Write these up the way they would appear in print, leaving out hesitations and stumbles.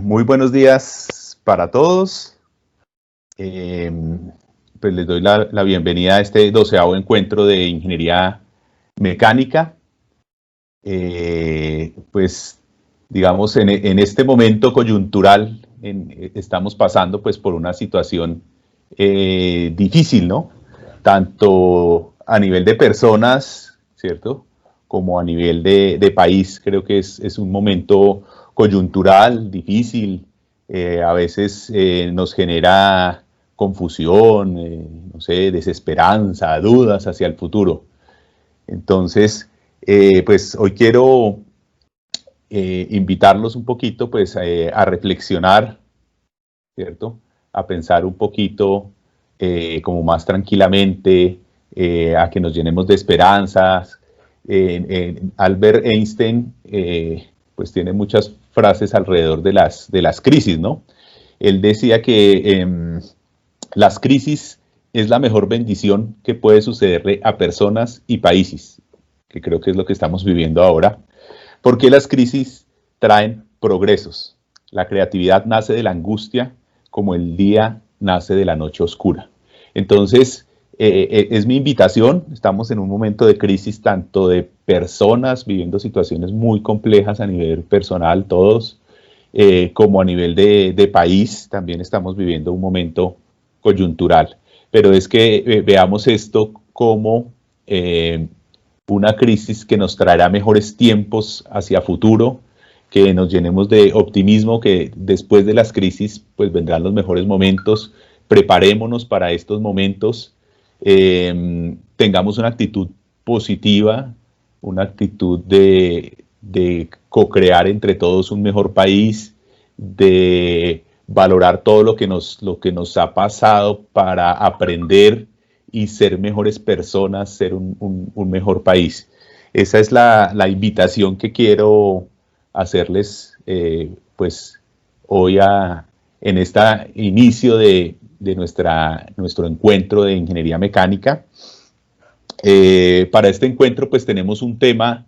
Muy buenos días para todos. Pues les doy la bienvenida a este 12º encuentro de Ingeniería Mecánica. Pues digamos en este momento coyuntural estamos pasando pues por una situación difícil, ¿no? Tanto a nivel de personas, ¿cierto? Como a nivel de país. Creo que es un momento coyuntural, difícil, a veces nos genera confusión, no sé, desesperanza, dudas hacia el futuro. Entonces, pues hoy quiero invitarlos un poquito pues a reflexionar, ¿cierto? A pensar un poquito como más tranquilamente, a que nos llenemos de esperanzas. Albert Einstein pues tiene muchas frases alrededor de las crisis, ¿no? Él decía que las crisis es la mejor bendición que puede sucederle a personas y países, que creo que es lo que estamos viviendo ahora, porque las crisis traen progresos. La creatividad nace de la angustia, como el día nace de la noche oscura. Entonces, es mi invitación. Estamos en un momento de crisis tanto de personas viviendo situaciones muy complejas a nivel personal, todos, como a nivel de país. También estamos viviendo un momento coyuntural. Pero es que veamos esto como una crisis que nos traerá mejores tiempos hacia futuro, que nos llenemos de optimismo, que después de las crisis pues vendrán los mejores momentos. Preparémonos para estos momentos, tengamos una actitud positiva, una actitud de co-crear entre todos un mejor país, de valorar todo lo que nos ha pasado para aprender y ser mejores personas, ser un mejor país. Esa es la invitación que quiero hacerles pues hoy en este inicio de nuestro encuentro de Ingeniería Mecánica. Para este encuentro pues tenemos un tema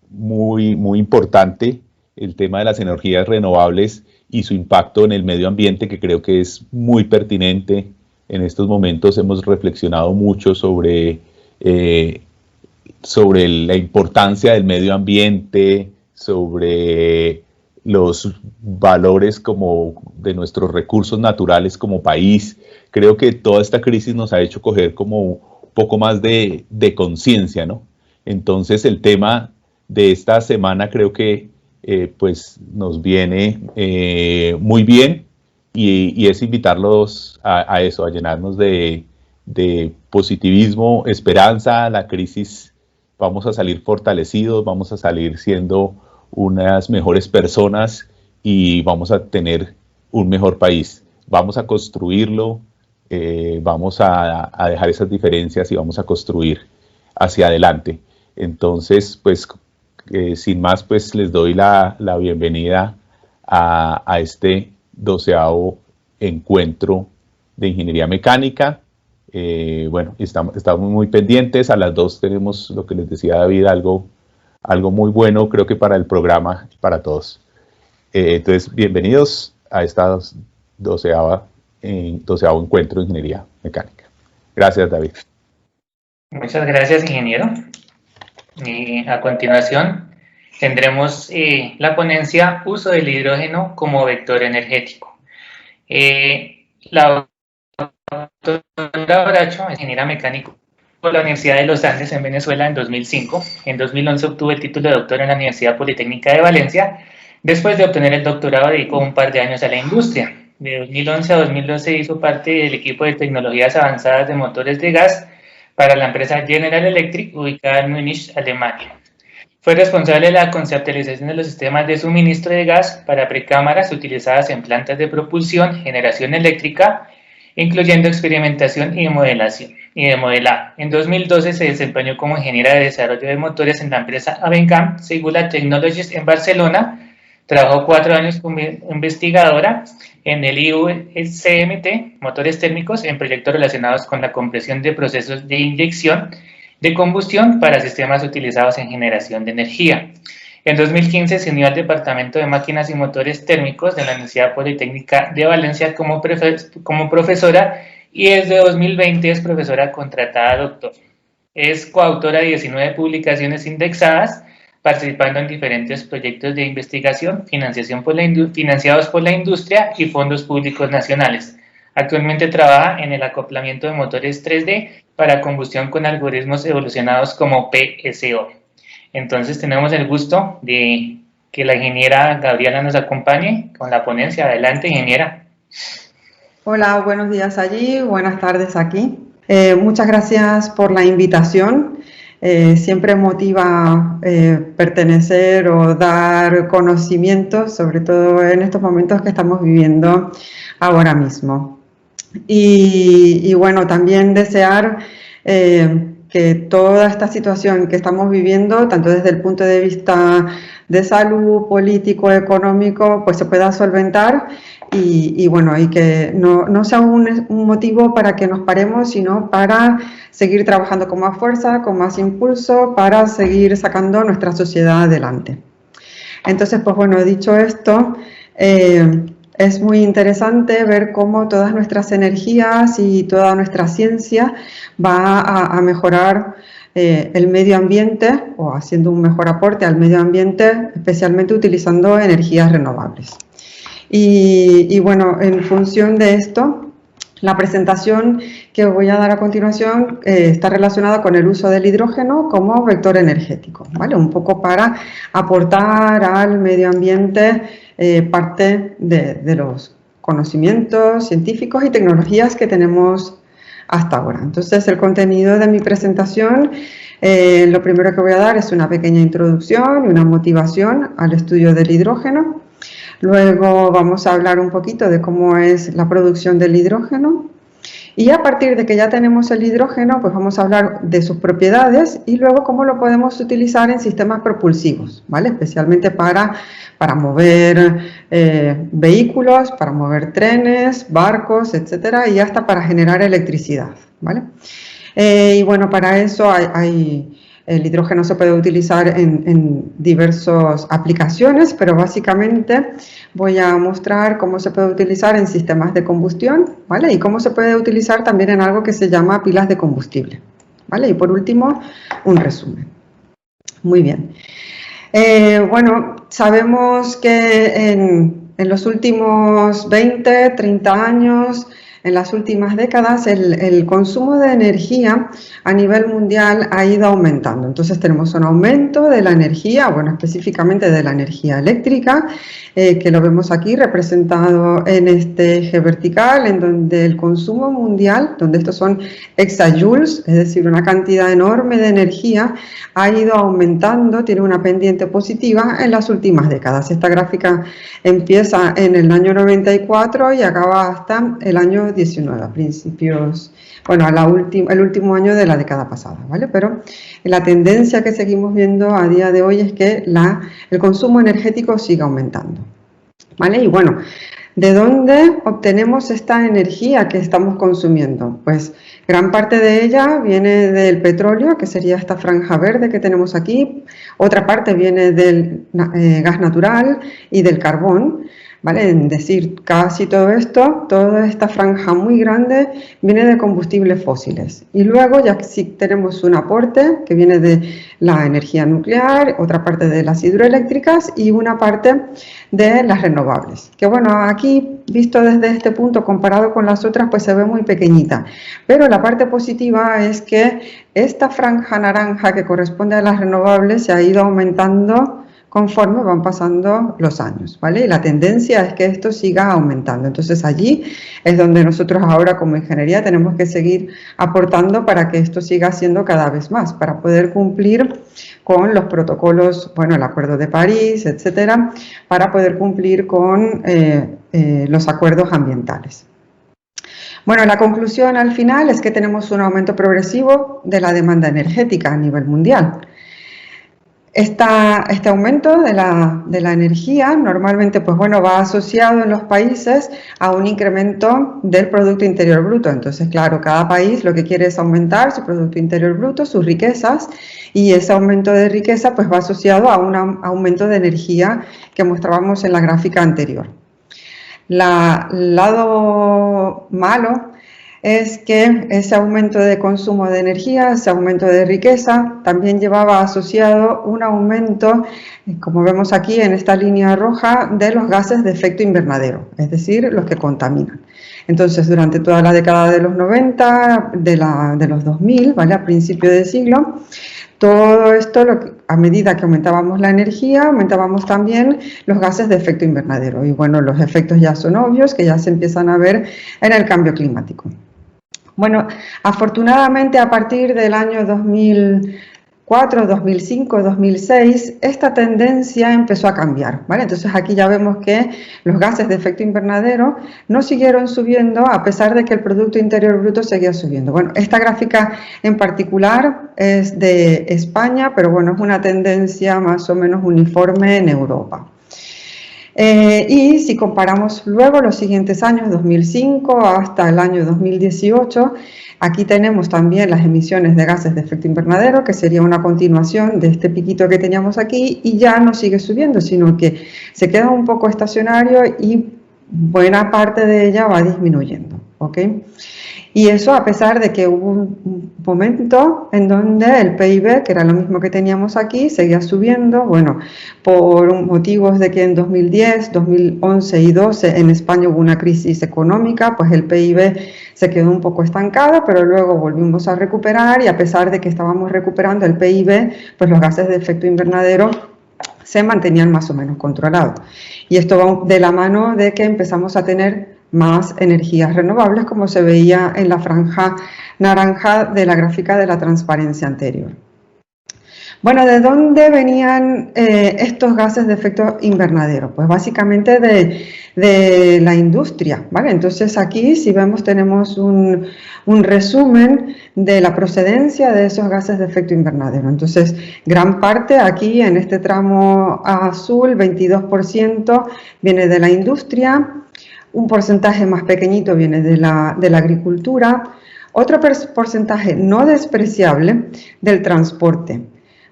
muy importante, el tema de las energías renovables y su impacto en el medio ambiente, que creo que es muy pertinente. En estos momentos hemos reflexionado mucho sobre la importancia del medio ambiente, sobre los valores como de nuestros recursos naturales como país. Creo que toda esta crisis nos ha hecho coger como un poco más de conciencia, ¿no? Entonces el tema de esta semana creo que pues nos viene muy bien y es invitarlos a eso, a llenarnos de positivismo, esperanza. La crisis, vamos a salir fortalecidos, vamos a salir siendo unas mejores personas y vamos a tener un mejor país. Vamos a construirlo, vamos a dejar esas diferencias y vamos a construir hacia adelante. Entonces, pues, sin más, pues les doy la bienvenida a este 12º encuentro de Ingeniería Mecánica. Bueno, estamos muy pendientes. A las 2 tenemos, lo que les decía David, algo muy bueno, creo que para el programa y para todos. Entonces, bienvenidos a esta 12º encuentro de Ingeniería Mecánica. Gracias, David. Muchas gracias, ingeniero. A continuación tendremos la ponencia Uso del hidrógeno como vector energético. La doctora Bracho, ingeniera mecánica por la Universidad de los Andes en Venezuela en 2005. En 2011 obtuvo el título de doctor en la Universidad Politécnica de Valencia. Después de obtener el doctorado, dedicó un par de años a la industria. De 2011 a 2012 hizo parte del equipo de tecnologías avanzadas de motores de gas para la empresa General Electric, ubicada en Múnich, Alemania. Fue responsable de la conceptualización de los sistemas de suministro de gas para precámaras utilizadas en plantas de propulsión, generación eléctrica, incluyendo experimentación y modelación y modelado. En 2012 se desempeñó como ingeniera de desarrollo de motores en la empresa Abencam Segula Technologies en Barcelona. Trabajó 4 años como investigadora en el IUCMT, motores térmicos, en proyectos relacionados con la compresión de procesos de inyección de combustión para sistemas utilizados en generación de energía. En 2015 se unió al Departamento de Máquinas y Motores Térmicos de la Universidad Politécnica de Valencia como profesora y desde 2020 es profesora contratada doctor. Es coautora de 19 publicaciones indexadas, participando en diferentes proyectos de investigación financiados por la industria y fondos públicos nacionales. Actualmente trabaja en el acoplamiento de motores 3D para combustión con algoritmos evolucionados como PSO. Entonces tenemos el gusto de que la ingeniera Gabriela nos acompañe con la ponencia. Adelante, ingeniera. Hola, buenos días allí, buenas tardes aquí. Muchas gracias por la invitación. Siempre motiva pertenecer o dar conocimientos, sobre todo en estos momentos que estamos viviendo ahora mismo. Y bueno, también desear que toda esta situación que estamos viviendo, tanto desde el punto de vista de salud, político, económico, pues se pueda solventar y bueno, y que no sea un motivo para que nos paremos, sino para seguir trabajando con más fuerza, con más impulso, para seguir sacando nuestra sociedad adelante. Entonces, pues bueno, dicho esto, es muy interesante ver cómo todas nuestras energías y toda nuestra ciencia va a mejorar el medio ambiente o haciendo un mejor aporte al medio ambiente, especialmente utilizando energías renovables. Y bueno, en función de esto, la presentación que voy a dar a continuación está relacionada con el uso del hidrógeno como vector energético, ¿vale? Un poco para aportar al medio ambiente parte de los conocimientos científicos y tecnologías que tenemos hasta ahora. Entonces, el contenido de mi presentación, lo primero que voy a dar es una pequeña introducción y una motivación al estudio del hidrógeno. Luego vamos a hablar un poquito de cómo es la producción del hidrógeno y a partir de que ya tenemos el hidrógeno, pues vamos a hablar de sus propiedades y luego cómo lo podemos utilizar en sistemas propulsivos, ¿vale? Especialmente para mover vehículos, para mover trenes, barcos, etcétera, y hasta para generar electricidad, ¿vale? Y bueno, para eso el hidrógeno se puede utilizar en diversas aplicaciones, pero básicamente voy a mostrar cómo se puede utilizar en sistemas de combustión, ¿vale? Y cómo se puede utilizar también en algo que se llama pilas de combustible, ¿vale? Y por último, un resumen. Muy bien. Bueno, sabemos que en los últimos 20, 30 años, en las últimas décadas, el consumo de energía a nivel mundial ha ido aumentando. Entonces tenemos un aumento de la energía, bueno, específicamente de la energía eléctrica, que lo vemos aquí representado en este eje vertical, en donde el consumo mundial, donde estos son exajoules, es decir, una cantidad enorme de energía, ha ido aumentando, tiene una pendiente positiva en las últimas décadas. Esta gráfica empieza en el año 94 y acaba hasta el año 19, a principios, bueno, el último año de la década pasada, ¿vale? Pero la tendencia que seguimos viendo a día de hoy es que el consumo energético sigue aumentando, ¿vale? Y bueno, ¿de dónde obtenemos esta energía que estamos consumiendo? Pues gran parte de ella viene del petróleo, que sería esta franja verde que tenemos aquí. Otra parte viene del gas natural y del carbón, ¿vale? Es decir, casi todo esto, toda esta franja muy grande viene de combustibles fósiles. Y luego ya sí tenemos un aporte que viene de la energía nuclear, otra parte de las hidroeléctricas y una parte de las renovables. Que bueno, aquí visto desde este punto comparado con las otras pues se ve muy pequeñita. Pero la parte positiva es que esta franja naranja que corresponde a las renovables se ha ido aumentando conforme van pasando los años, ¿vale? Y la tendencia es que esto siga aumentando. Entonces allí es donde nosotros ahora como ingeniería tenemos que seguir aportando para que esto siga siendo cada vez más, para poder cumplir con los protocolos, bueno, el Acuerdo de París, etcétera, para poder cumplir con los acuerdos ambientales. Bueno, la conclusión al final es que tenemos un aumento progresivo de la demanda energética a nivel mundial. Este aumento de la energía normalmente pues bueno, va asociado en los países a un incremento del Producto Interior Bruto. Entonces, claro, cada país lo que quiere es aumentar su Producto Interior Bruto, sus riquezas, y ese aumento de riqueza pues va asociado a un aumento de energía que mostrábamos en la gráfica anterior. El lado malo es que ese aumento de consumo de energía, ese aumento de riqueza, también llevaba asociado un aumento, como vemos aquí en esta línea roja, de los gases de efecto invernadero, es decir, los que contaminan. Entonces, durante toda la década de los 90, de los 2000, ¿vale? A principio de siglo, todo esto, a medida que aumentábamos la energía, aumentábamos también los gases de efecto invernadero. Y bueno, los efectos ya son obvios, que ya se empiezan a ver en el cambio climático. Bueno, afortunadamente a partir del año 2004, 2005, 2006, esta tendencia empezó a cambiar, ¿vale? Entonces aquí ya vemos que los gases de efecto invernadero no siguieron subiendo a pesar de que el Producto Interior Bruto seguía subiendo. Bueno, esta gráfica en particular es de España, pero bueno, es una tendencia más o menos uniforme en Europa. Y si comparamos luego los siguientes años, 2005 hasta el año 2018, aquí tenemos también las emisiones de gases de efecto invernadero, que sería una continuación de este piquito que teníamos aquí, y ya no sigue subiendo, sino que se queda un poco estacionario y buena parte de ella va disminuyendo, ¿ok? Y eso a pesar de que hubo un momento en donde el PIB, que era lo mismo que teníamos aquí, seguía subiendo, bueno, por motivos de que en 2010, 2011 y 2012 en España hubo una crisis económica, pues el PIB se quedó un poco estancado, pero luego volvimos a recuperar, y a pesar de que estábamos recuperando el PIB, pues los gases de efecto invernadero se mantenían más o menos controlados. Y esto va de la mano de que empezamos a tener más energías renovables, como se veía en la franja naranja de la gráfica de la transparencia anterior. Bueno, ¿de dónde venían estos gases de efecto invernadero? Pues básicamente de la industria, ¿vale? Entonces aquí, si vemos, tenemos un resumen de la procedencia de esos gases de efecto invernadero. Entonces, gran parte aquí en este tramo azul, 22%, viene de la industria. Un porcentaje más pequeñito viene de la agricultura, otro porcentaje no despreciable del transporte,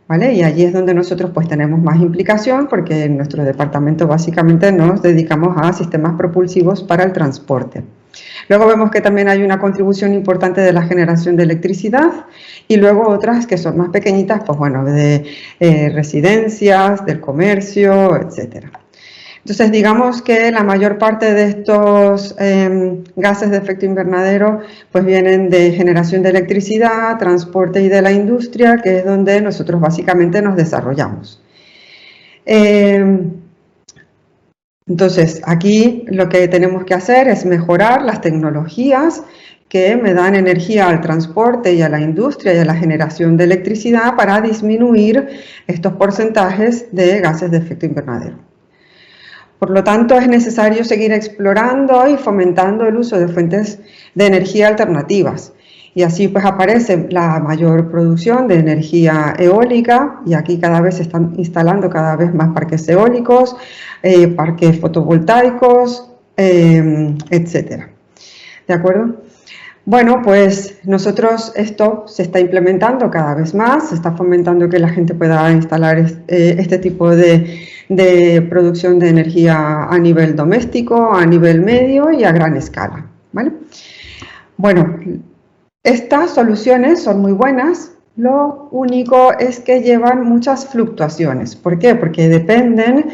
¿vale? Y allí es donde nosotros pues tenemos más implicación, porque en nuestro departamento básicamente nos dedicamos a sistemas propulsivos para el transporte. Luego vemos que también hay una contribución importante de la generación de electricidad, y luego otras que son más pequeñitas, pues bueno, de residencias, del comercio, etcétera. Entonces, digamos que la mayor parte de estos gases de efecto invernadero pues vienen de generación de electricidad, transporte y de la industria, que es donde nosotros básicamente nos desarrollamos. Entonces, aquí lo que tenemos que hacer es mejorar las tecnologías que me dan energía al transporte y a la industria y a la generación de electricidad para disminuir estos porcentajes de gases de efecto invernadero. Por lo tanto, es necesario seguir explorando y fomentando el uso de fuentes de energía alternativas. Y así pues aparece la mayor producción de energía eólica, y aquí cada vez se están instalando cada vez más parques eólicos, parques fotovoltaicos, etcétera. ¿De acuerdo? Bueno, pues nosotros esto se está implementando cada vez más, se está fomentando que la gente pueda instalar este tipo de producción de energía a nivel doméstico, a nivel medio y a gran escala, ¿vale? Bueno, estas soluciones son muy buenas, lo único es que llevan muchas fluctuaciones. ¿Por qué? Porque dependen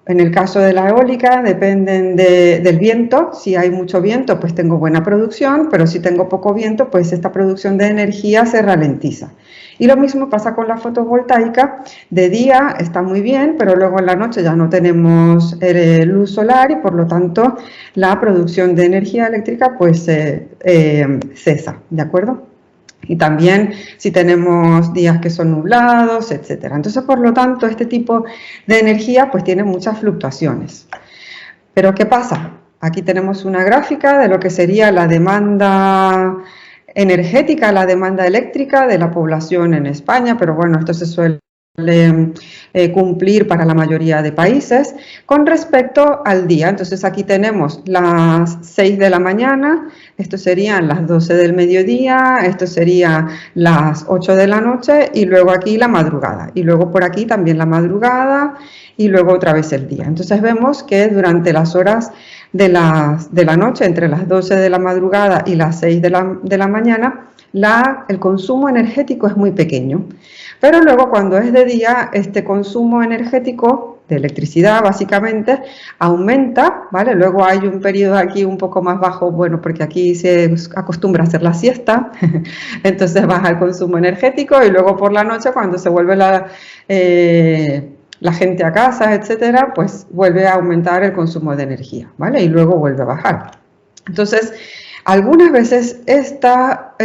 en el caso de la eólica, dependen del viento. Si hay mucho viento, pues tengo buena producción, pero si tengo poco viento, pues esta producción de energía se ralentiza. Y lo mismo pasa con la fotovoltaica. De día está muy bien, pero luego en la noche ya no tenemos luz solar, y por lo tanto la producción de energía eléctrica pues cesa, ¿de acuerdo? Y también si tenemos días que son nublados, etcétera. Entonces, por lo tanto, este tipo de energía pues tiene muchas fluctuaciones. Pero ¿qué pasa? Aquí tenemos una gráfica de lo que sería la demanda energética la demanda eléctrica de la población en España, pero bueno, esto se suele cumplir para la mayoría de países, con respecto al día. Entonces aquí tenemos las 6 de la mañana, esto serían las 12 del mediodía, esto sería las 8 de la noche y luego aquí la madrugada, y luego por aquí también la madrugada y luego otra vez el día. Entonces vemos que durante las horas de la noche, entre las 12 de la madrugada y las 6 de la mañana, el consumo energético es muy pequeño. Pero luego cuando es de día, este consumo energético de electricidad básicamente aumenta, ¿vale? Luego hay un periodo aquí un poco más bajo, bueno, porque aquí se acostumbra a hacer la siesta, entonces baja el consumo energético y luego por la noche cuando se vuelve la gente a casa, etcétera, pues vuelve a aumentar el consumo de energía, ¿vale? Y luego vuelve a bajar. Entonces, algunas veces esta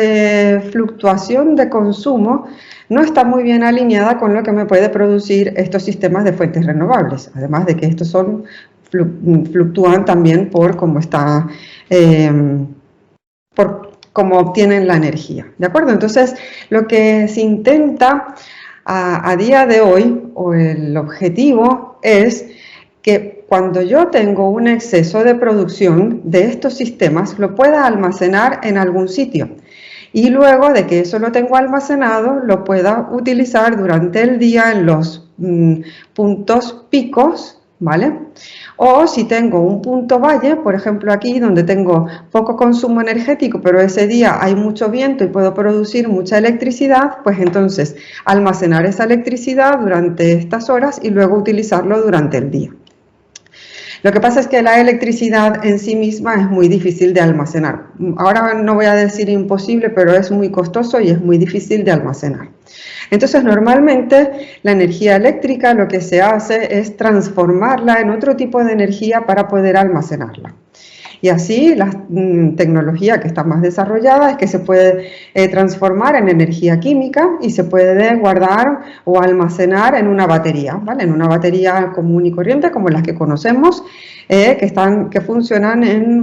fluctuación de consumo no está muy bien alineada con lo que me puede producir estos sistemas de fuentes renovables, además de que estos fluctúan también por cómo por cómo obtienen la energía, ¿de acuerdo? Entonces, lo que se intenta a día de hoy, o el objetivo es que cuando yo tengo un exceso de producción de estos sistemas, lo pueda almacenar en algún sitio. Y luego de que eso lo tengo almacenado, lo pueda utilizar durante el día en los puntos picos, ¿vale? O si tengo un punto valle, por ejemplo aquí donde tengo poco consumo energético, pero ese día hay mucho viento y puedo producir mucha electricidad, pues entonces almacenar esa electricidad durante estas horas y luego utilizarlo durante el día. Lo que pasa es que la electricidad en sí misma es muy difícil de almacenar. Ahora no voy a decir imposible, pero es muy costoso y es muy difícil de almacenar. Entonces, normalmente la energía eléctrica lo que se hace es transformarla en otro tipo de energía para poder almacenarla. Y así la tecnología que está más desarrollada es que se puede transformar en energía química y se puede guardar o almacenar en una batería, ¿vale? En una batería común y corriente como las que conocemos, que funcionan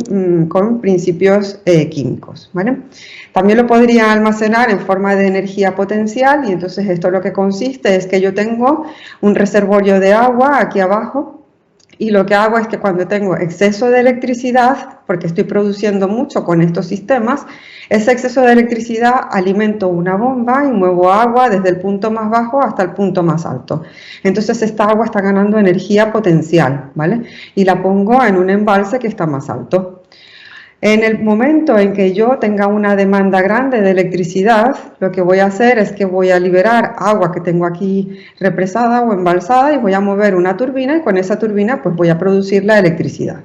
con principios químicos, ¿vale? También lo podría almacenar en forma de energía potencial y entonces esto lo que consiste es que yo tengo un reservorio de agua aquí abajo. Y lo que hago es que cuando tengo exceso de electricidad, porque estoy produciendo mucho con estos sistemas, ese exceso de electricidad alimento una bomba y muevo agua desde el punto más bajo hasta el punto más alto. Entonces esta agua está ganando energía potencial, ¿vale? Y la pongo en un embalse que está más alto. En el momento en que yo tenga una demanda grande de electricidad, lo que voy a hacer es que voy a liberar agua que tengo aquí represada o embalsada y voy a mover una turbina y con esa turbina pues voy a producir la electricidad.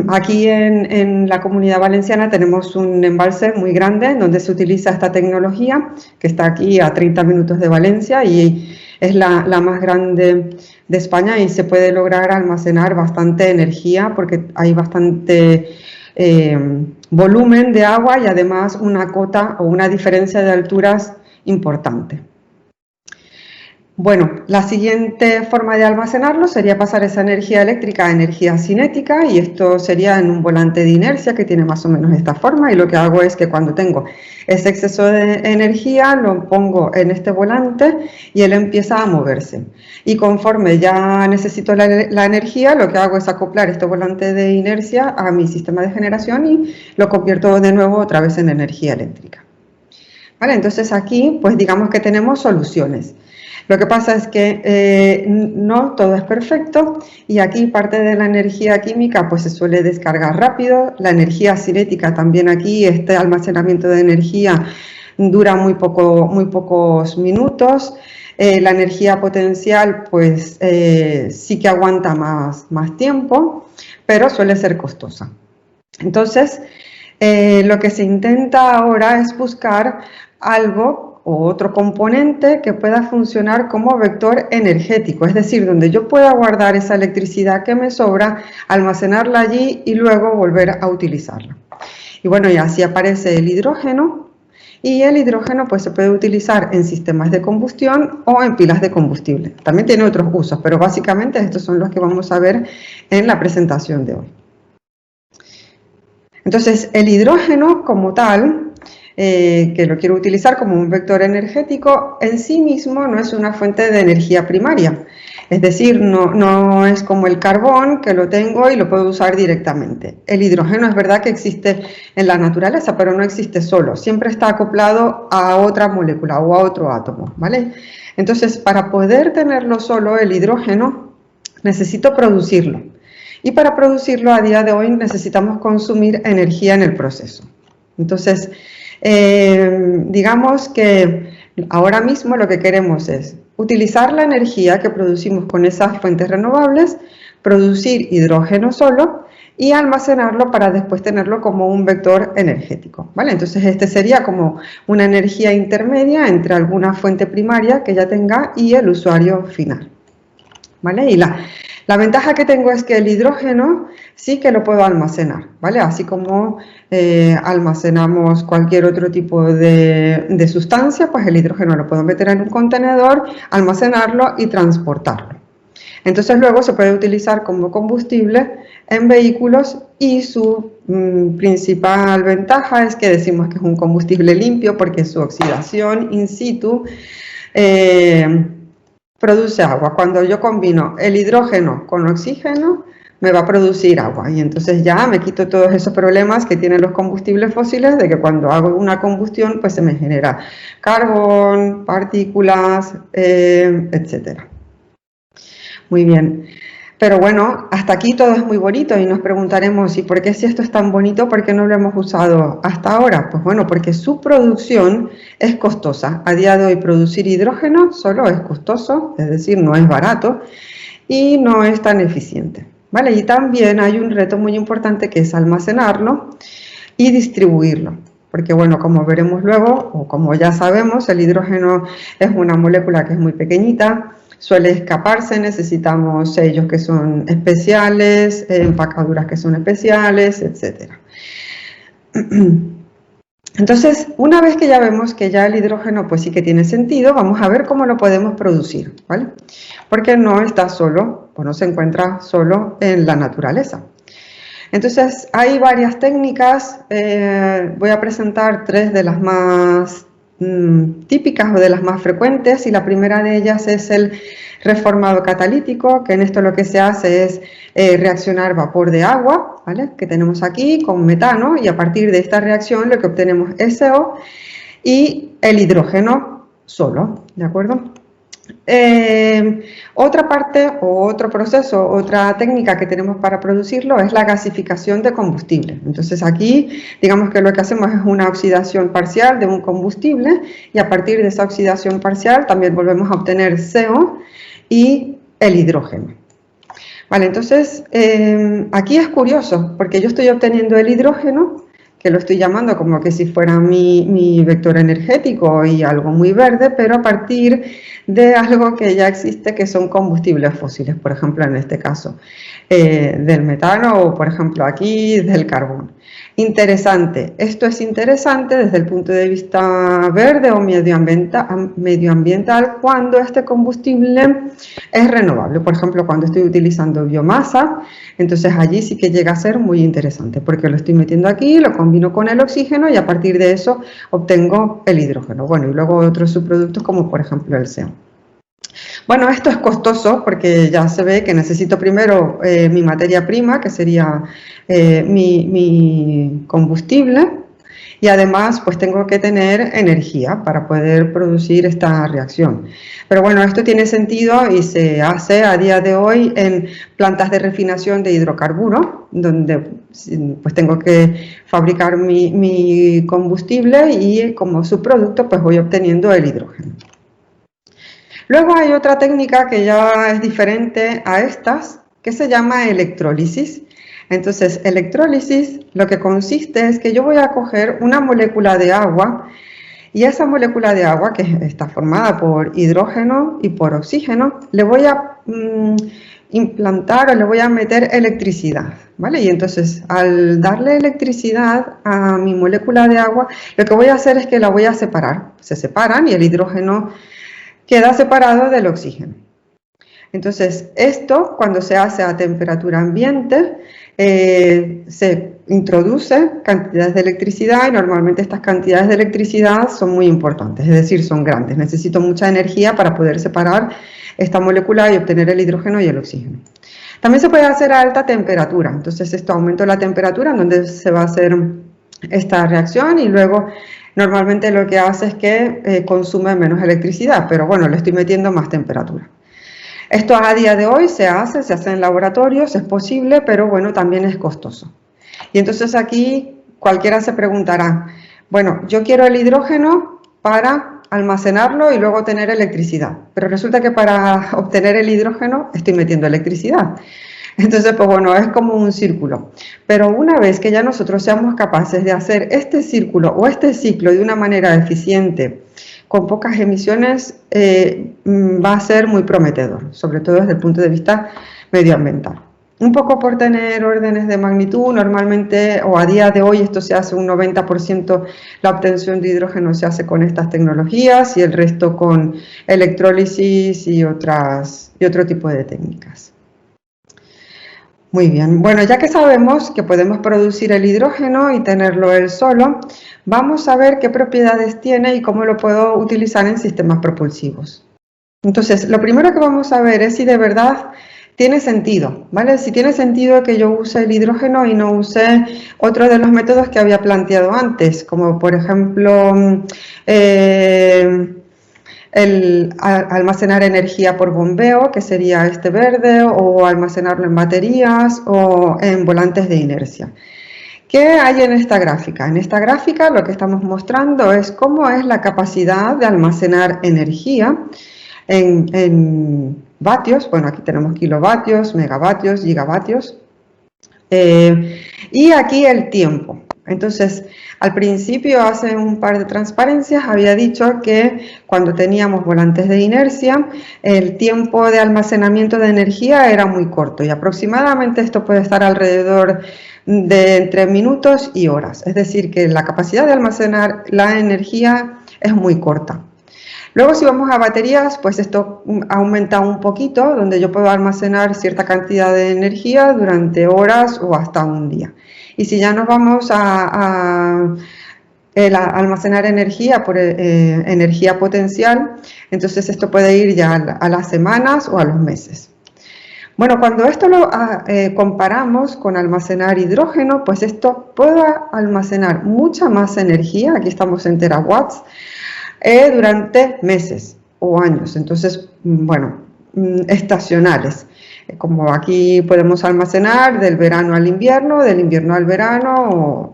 Aquí en la Comunidad Valenciana tenemos un embalse muy grande en donde se utiliza esta tecnología que está aquí a 30 minutos de Valencia y es la más grande de España y se puede lograr almacenar bastante energía porque hay bastante volumen de agua y además una cota o una diferencia de alturas importante. Bueno, la siguiente forma de almacenarlo sería pasar esa energía eléctrica a energía cinética y esto sería en un volante de inercia que tiene más o menos esta forma y lo que hago es que cuando tengo ese exceso de energía lo pongo en este volante y él empieza a moverse y conforme ya necesito la energía lo que hago es acoplar este volante de inercia a mi sistema de generación y lo convierto de nuevo otra vez en energía eléctrica. ¿Vale? Entonces aquí pues digamos que tenemos soluciones. Lo que pasa es que no todo es perfecto y aquí parte de la energía química pues se suele descargar rápido, la energía cinética también aquí, este almacenamiento de energía dura muy pocos minutos, la energía potencial pues sí que aguanta más tiempo, pero suele ser costosa. Entonces lo que se intenta ahora es buscar algo o otro componente que pueda funcionar como vector energético, es decir, donde yo pueda guardar esa electricidad que me sobra, almacenarla allí y luego volver a utilizarla. Y bueno, y así aparece el hidrógeno, y el hidrógeno pues se puede utilizar en sistemas de combustión o en pilas de combustible. También tiene otros usos, pero básicamente estos son los que vamos a ver en la presentación de hoy. Entonces, el hidrógeno como tal que lo quiero utilizar como un vector energético, en sí mismo no es una fuente de energía primaria. Es decir, no es como el carbón, que lo tengo y lo puedo usar directamente. El hidrógeno es verdad que existe en la naturaleza, pero no existe solo. Siempre está acoplado a otra molécula o a otro átomo, ¿vale? Entonces, para poder tenerlo solo, el hidrógeno, necesito producirlo. Y para producirlo, a día de hoy, necesitamos consumir energía en el proceso. Entonces, digamos que ahora mismo lo que queremos es utilizar la energía que producimos con esas fuentes renovables, producir hidrógeno solo y almacenarlo para después tenerlo como un vector energético, ¿vale? Entonces este sería como una energía intermedia entre alguna fuente primaria que ya tenga y el usuario final, ¿vale? Y la ventaja que tengo es que el hidrógeno sí que lo puedo almacenar, ¿vale? Así como almacenamos cualquier otro tipo de sustancia, pues el hidrógeno lo puedo meter en un contenedor, almacenarlo y transportarlo. Entonces luego se puede utilizar como combustible en vehículos y su principal ventaja es que decimos que es un combustible limpio porque su oxidación in situ produce agua. Cuando yo combino el hidrógeno con oxígeno, me va a producir agua y entonces ya me quito todos esos problemas que tienen los combustibles fósiles de que cuando hago una combustión pues se me genera carbón, partículas, etcétera. Muy bien. Pero bueno, hasta aquí todo es muy bonito y nos preguntaremos, ¿y por qué si esto es tan bonito, por qué no lo hemos usado hasta ahora? Pues bueno, porque su producción es costosa. A día de hoy producir hidrógeno solo es costoso, es decir, no es barato y no es tan eficiente, ¿vale? Y también hay un reto muy importante que es almacenarlo y distribuirlo. Porque bueno, como veremos luego, o como ya sabemos, el hidrógeno es una molécula que es muy pequeñita, suele escaparse, necesitamos sellos que son especiales, empacaduras que son especiales, etc. Entonces, una vez que ya vemos que ya el hidrógeno pues sí que tiene sentido, vamos a ver cómo lo podemos producir, ¿vale? Porque no está solo, o no se encuentra solo en la naturaleza. Entonces, hay varias técnicas, voy a presentar tres de las más típicas o de las más frecuentes y la primera de ellas es el reformado catalítico, que en esto lo que se hace es reaccionar vapor de agua, ¿vale? Que tenemos aquí con metano y a partir de esta reacción lo que obtenemos es CO y el hidrógeno solo, ¿de acuerdo? Otra parte o otro proceso, otra técnica que tenemos para producirlo es la gasificación de combustible. Entonces aquí digamos que lo que hacemos es una oxidación parcial de un combustible y a partir de esa oxidación parcial también volvemos a obtener CO y el hidrógeno. Vale, entonces aquí es curioso porque yo estoy obteniendo el hidrógeno, que lo estoy llamando como que si fuera mi vector energético y algo muy verde, pero a partir de algo que ya existe que son combustibles fósiles, por ejemplo en este caso del metano o por ejemplo aquí del carbón. Interesante, esto es interesante desde el punto de vista verde o medioambiental cuando este combustible es renovable, por ejemplo cuando estoy utilizando biomasa, entonces allí sí que llega a ser muy interesante porque lo estoy metiendo aquí, lo combino con el oxígeno y a partir de eso obtengo el hidrógeno, bueno y luego otros subproductos como por ejemplo el CO. Bueno, esto es costoso porque ya se ve que necesito primero mi materia prima, que sería mi combustible, y además pues tengo que tener energía para poder producir esta reacción. Pero bueno, esto tiene sentido y se hace a día de hoy en plantas de refinación de hidrocarburos, donde pues tengo que fabricar mi combustible y como subproducto pues voy obteniendo el hidrógeno. Luego hay otra técnica que ya es diferente a estas, que se llama electrólisis. Entonces, electrólisis lo que consiste es que yo voy a coger una molécula de agua y esa molécula de agua, que está formada por hidrógeno y por oxígeno, le voy a implantar o le voy a meter electricidad, ¿vale? Y entonces, al darle electricidad a mi molécula de agua, lo que voy a hacer es que la voy a separar. Se separan y el hidrógeno queda separado del oxígeno. Entonces, esto cuando se hace a temperatura ambiente, se introduce cantidades de electricidad y normalmente estas cantidades de electricidad son muy importantes, es decir, son grandes. Necesito mucha energía para poder separar esta molécula y obtener el hidrógeno y el oxígeno. También se puede hacer a alta temperatura, entonces esto aumenta la temperatura en donde se va a hacer esta reacción y luego normalmente lo que hace es que consume menos electricidad, pero bueno, le estoy metiendo más temperatura. Esto a día de hoy se hace en laboratorios, es posible, pero bueno, también es costoso. Y entonces aquí cualquiera se preguntará, bueno, yo quiero el hidrógeno para almacenarlo y luego tener electricidad, pero resulta que para obtener el hidrógeno estoy metiendo electricidad. Entonces, pues bueno, es como un círculo. Pero una vez que ya nosotros seamos capaces de hacer este círculo o este ciclo de una manera eficiente, con pocas emisiones, va a ser muy prometedor, sobre todo desde el punto de vista medioambiental. Un poco por tener órdenes de magnitud, normalmente, o a día de hoy, esto se hace un 90%, la obtención de hidrógeno se hace con estas tecnologías y el resto con electrólisis y otro tipo de técnicas. Muy bien, bueno, ya que sabemos que podemos producir el hidrógeno y tenerlo él solo, vamos a ver qué propiedades tiene y cómo lo puedo utilizar en sistemas propulsivos. Entonces, lo primero que vamos a ver es si de verdad tiene sentido, ¿vale? Si tiene sentido que yo use el hidrógeno y no use otro de los métodos que había planteado antes, como por ejemplo el almacenar energía por bombeo, que sería este verde, o almacenarlo en baterías o en volantes de inercia. ¿Qué hay en esta gráfica? En esta gráfica lo que estamos mostrando es cómo es la capacidad de almacenar energía en vatios. Bueno, aquí tenemos kilovatios, megavatios, gigavatios. Y aquí el tiempo. Entonces, al principio, hace un par de transparencias, había dicho que cuando teníamos volantes de inercia, el tiempo de almacenamiento de energía era muy corto y aproximadamente esto puede estar alrededor de entre minutos y horas. Es decir, que la capacidad de almacenar la energía es muy corta. Luego, si vamos a baterías, pues esto aumenta un poquito, donde yo puedo almacenar cierta cantidad de energía durante horas o hasta un día. Y si ya nos vamos a almacenar energía por energía potencial, entonces esto puede ir ya a las semanas o a los meses. Bueno, cuando esto lo comparamos con almacenar hidrógeno, pues esto puede almacenar mucha más energía, aquí estamos en terawatts, durante meses o años, entonces, bueno, estacionales. Como aquí podemos almacenar del verano al invierno, del invierno al verano o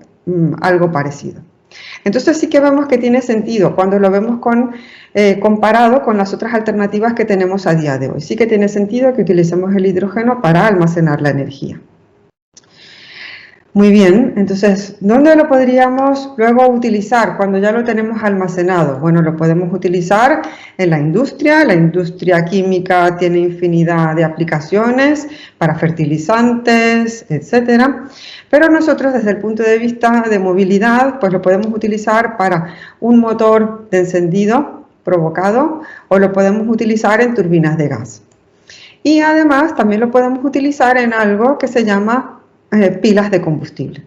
algo parecido. Entonces sí que vemos que tiene sentido cuando lo vemos comparado con las otras alternativas que tenemos a día de hoy. Sí que tiene sentido que utilicemos el hidrógeno para almacenar la energía. Muy bien, entonces, ¿dónde lo podríamos luego utilizar cuando ya lo tenemos almacenado? Bueno, lo podemos utilizar en la industria química tiene infinidad de aplicaciones para fertilizantes, etcétera. Pero nosotros desde el punto de vista de movilidad, pues lo podemos utilizar para un motor de encendido provocado o lo podemos utilizar en turbinas de gas. Y además también lo podemos utilizar en algo que se llama pilas de combustible.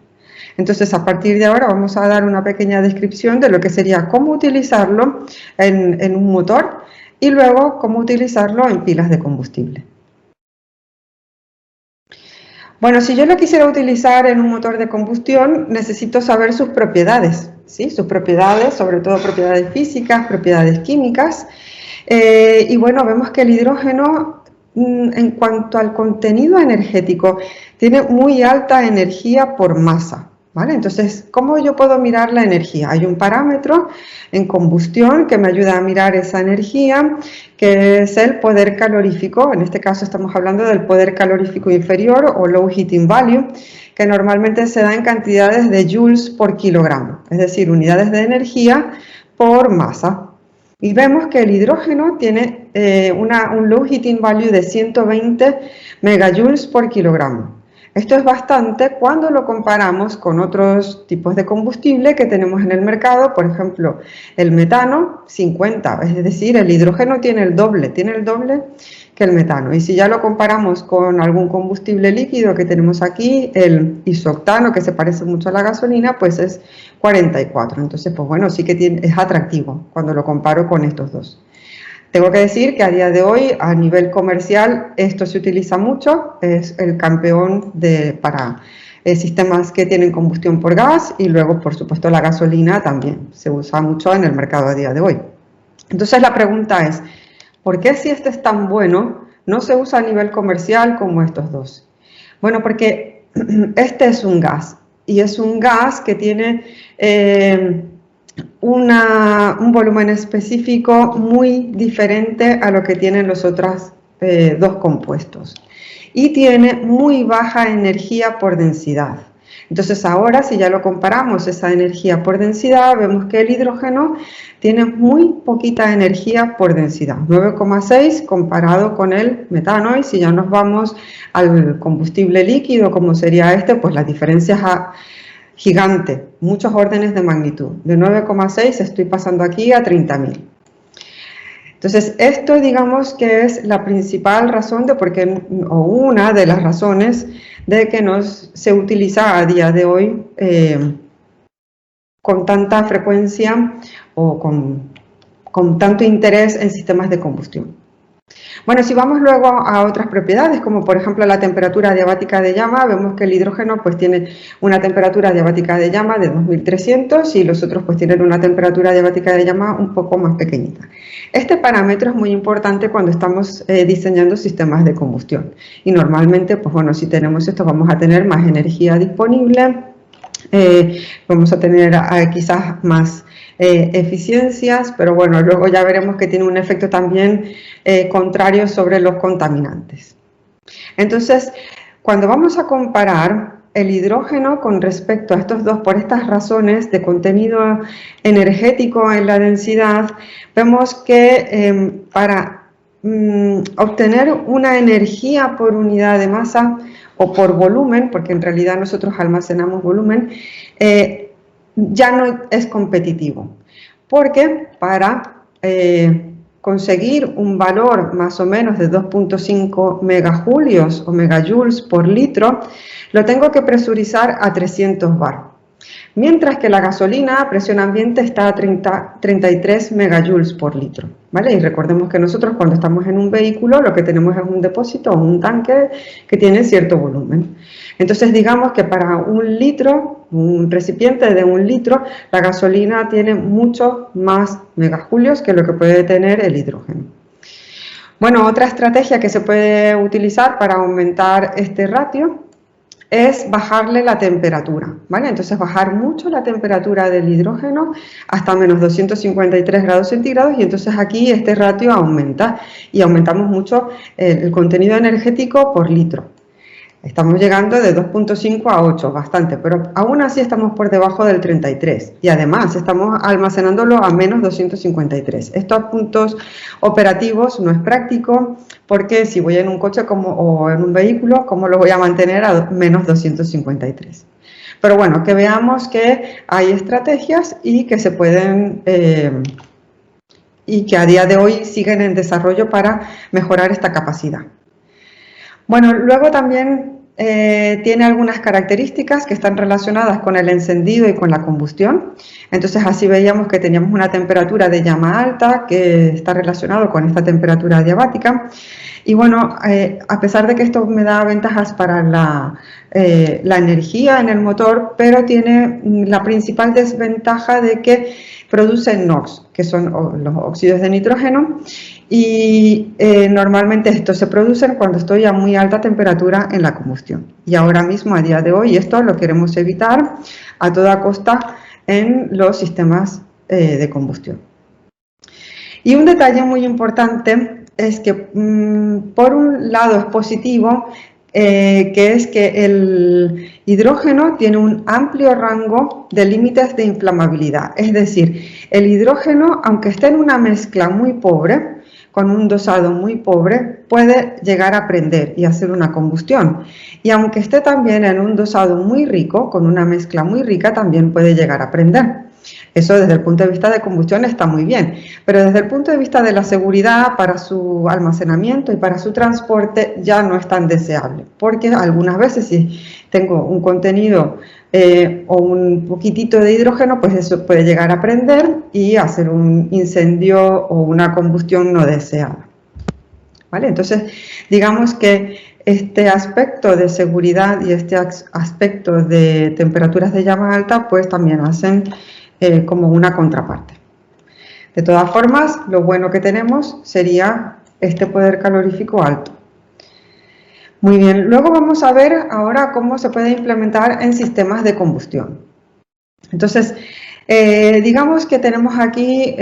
Entonces, a partir de ahora vamos a dar una pequeña descripción de lo que sería cómo utilizarlo en un motor y luego cómo utilizarlo en pilas de combustible. Bueno, si yo lo quisiera utilizar en un motor de combustión, necesito saber sus propiedades, ¿sí? Sus propiedades, sobre todo propiedades físicas, propiedades químicas. Y bueno, vemos que el hidrógeno, en cuanto al contenido energético, tiene muy alta energía por masa, ¿vale? Entonces, ¿cómo yo puedo mirar la energía? Hay un parámetro en combustión que me ayuda a mirar esa energía, que es el poder calorífico. En este caso estamos hablando del poder calorífico inferior o low heating value, que normalmente se da en cantidades de joules por kilogramo, es decir, unidades de energía por masa. Y vemos que el hidrógeno tiene un low heating value de 120 megajoules por kilogramo. Esto es bastante cuando lo comparamos con otros tipos de combustible que tenemos en el mercado, por ejemplo, el metano, 50, es decir, el hidrógeno tiene el doble que el metano. Y si ya lo comparamos con algún combustible líquido que tenemos aquí, el isooctano, que se parece mucho a la gasolina, pues es 44. Entonces, pues bueno, sí que es atractivo cuando lo comparo con estos dos. Tengo que decir que a día de hoy, a nivel comercial, esto se utiliza mucho, es el campeón para sistemas que tienen combustión por gas, y luego, por supuesto, la gasolina también se usa mucho en el mercado a día de hoy. Entonces la pregunta es, ¿por qué si este es tan bueno, no se usa a nivel comercial como estos dos? Bueno, porque este es un gas, y es un gas que tiene un volumen específico muy diferente a lo que tienen los otros dos compuestos, y tiene muy baja energía por densidad. Entonces ahora, si ya lo comparamos esa energía por densidad, vemos que el hidrógeno tiene muy poquita energía por densidad, 9,6 comparado con el metano, y si ya nos vamos al combustible líquido, como sería este, pues la diferencia es gigante, muchos órdenes de magnitud. De 9,6 estoy pasando aquí a 30.000. Entonces, esto digamos que es la principal razón o una de las razones de que se utiliza a día de hoy con tanta frecuencia o con tanto interés en sistemas de combustión. Bueno, si vamos luego a otras propiedades, como por ejemplo la temperatura diabática de llama, vemos que el hidrógeno pues tiene una temperatura diabática de llama de 2300 y los otros pues tienen una temperatura diabática de llama un poco más pequeñita. Este parámetro es muy importante cuando estamos diseñando sistemas de combustión, y normalmente pues bueno, si tenemos esto vamos a tener más energía disponible, vamos a tener quizás más eficiencias, pero bueno, luego ya veremos que tiene un efecto también contrario sobre los contaminantes. Entonces, cuando vamos a comparar el hidrógeno con respecto a estos dos, por estas razones de contenido energético en la densidad, vemos que para obtener una energía por unidad de masa o por volumen, porque en realidad nosotros almacenamos volumen, ya no es competitivo, porque para conseguir un valor más o menos de 2.5 megajulios o megajoules por litro, lo tengo que presurizar a 300 bar, mientras que la gasolina a presión ambiente está a 33 megajoules por litro, ¿vale? Y recordemos que nosotros cuando estamos en un vehículo lo que tenemos es un depósito o un tanque que tiene cierto volumen. Entonces digamos que para un litro, un recipiente de 1 litro, la gasolina tiene mucho más megajulios que lo que puede tener el hidrógeno. Bueno, otra estrategia que se puede utilizar para aumentar este ratio es bajarle la temperatura, ¿vale? Entonces bajar mucho la temperatura del hidrógeno hasta menos 253 grados centígrados, y entonces aquí este ratio aumenta y aumentamos mucho el contenido energético por litro. Estamos llegando de 2.5 a 8, bastante, pero aún así estamos por debajo del 33 y además estamos almacenándolo a menos 253. Esto a puntos operativos no es práctico, porque si voy en un coche o en un vehículo, ¿cómo lo voy a mantener a menos 253? Pero bueno, que veamos que hay estrategias y que se pueden y que a día de hoy siguen en desarrollo para mejorar esta capacidad. Bueno, luego también tiene algunas características que están relacionadas con el encendido y con la combustión. Entonces así veíamos que teníamos una temperatura de llama alta que está relacionado con esta temperatura diabática. Y bueno, a pesar de que esto me da ventajas para la energía en el motor, pero tiene la principal desventaja de que produce NOx, que son los óxidos de nitrógeno, y normalmente estos se producen cuando estoy a muy alta temperatura en la combustión. Y ahora mismo, a día de hoy, esto lo queremos evitar a toda costa en los sistemas de combustión. Y un detalle muy importante es que, por un lado, es positivo, que es que el hidrógeno tiene un amplio rango de límites de inflamabilidad. Es decir, el hidrógeno, aunque esté en una mezcla muy pobre, con un dosado muy pobre puede llegar a prender y hacer una combustión. Y aunque esté también en un dosado muy rico, con una mezcla muy rica, también puede llegar a prender. Eso desde el punto de vista de combustión está muy bien, pero desde el punto de vista de la seguridad para su almacenamiento y para su transporte ya no es tan deseable, porque algunas veces si tengo un contenido o un poquitito de hidrógeno, pues eso puede llegar a prender y hacer un incendio o una combustión no deseada. ¿Vale? Entonces, digamos que este aspecto de seguridad y este aspecto de temperaturas de llama alta, pues también hacen como una contraparte. De todas formas, lo bueno que tenemos sería este poder calorífico alto. Muy bien, luego vamos a ver ahora cómo se puede implementar en sistemas de combustión. Entonces, digamos que tenemos aquí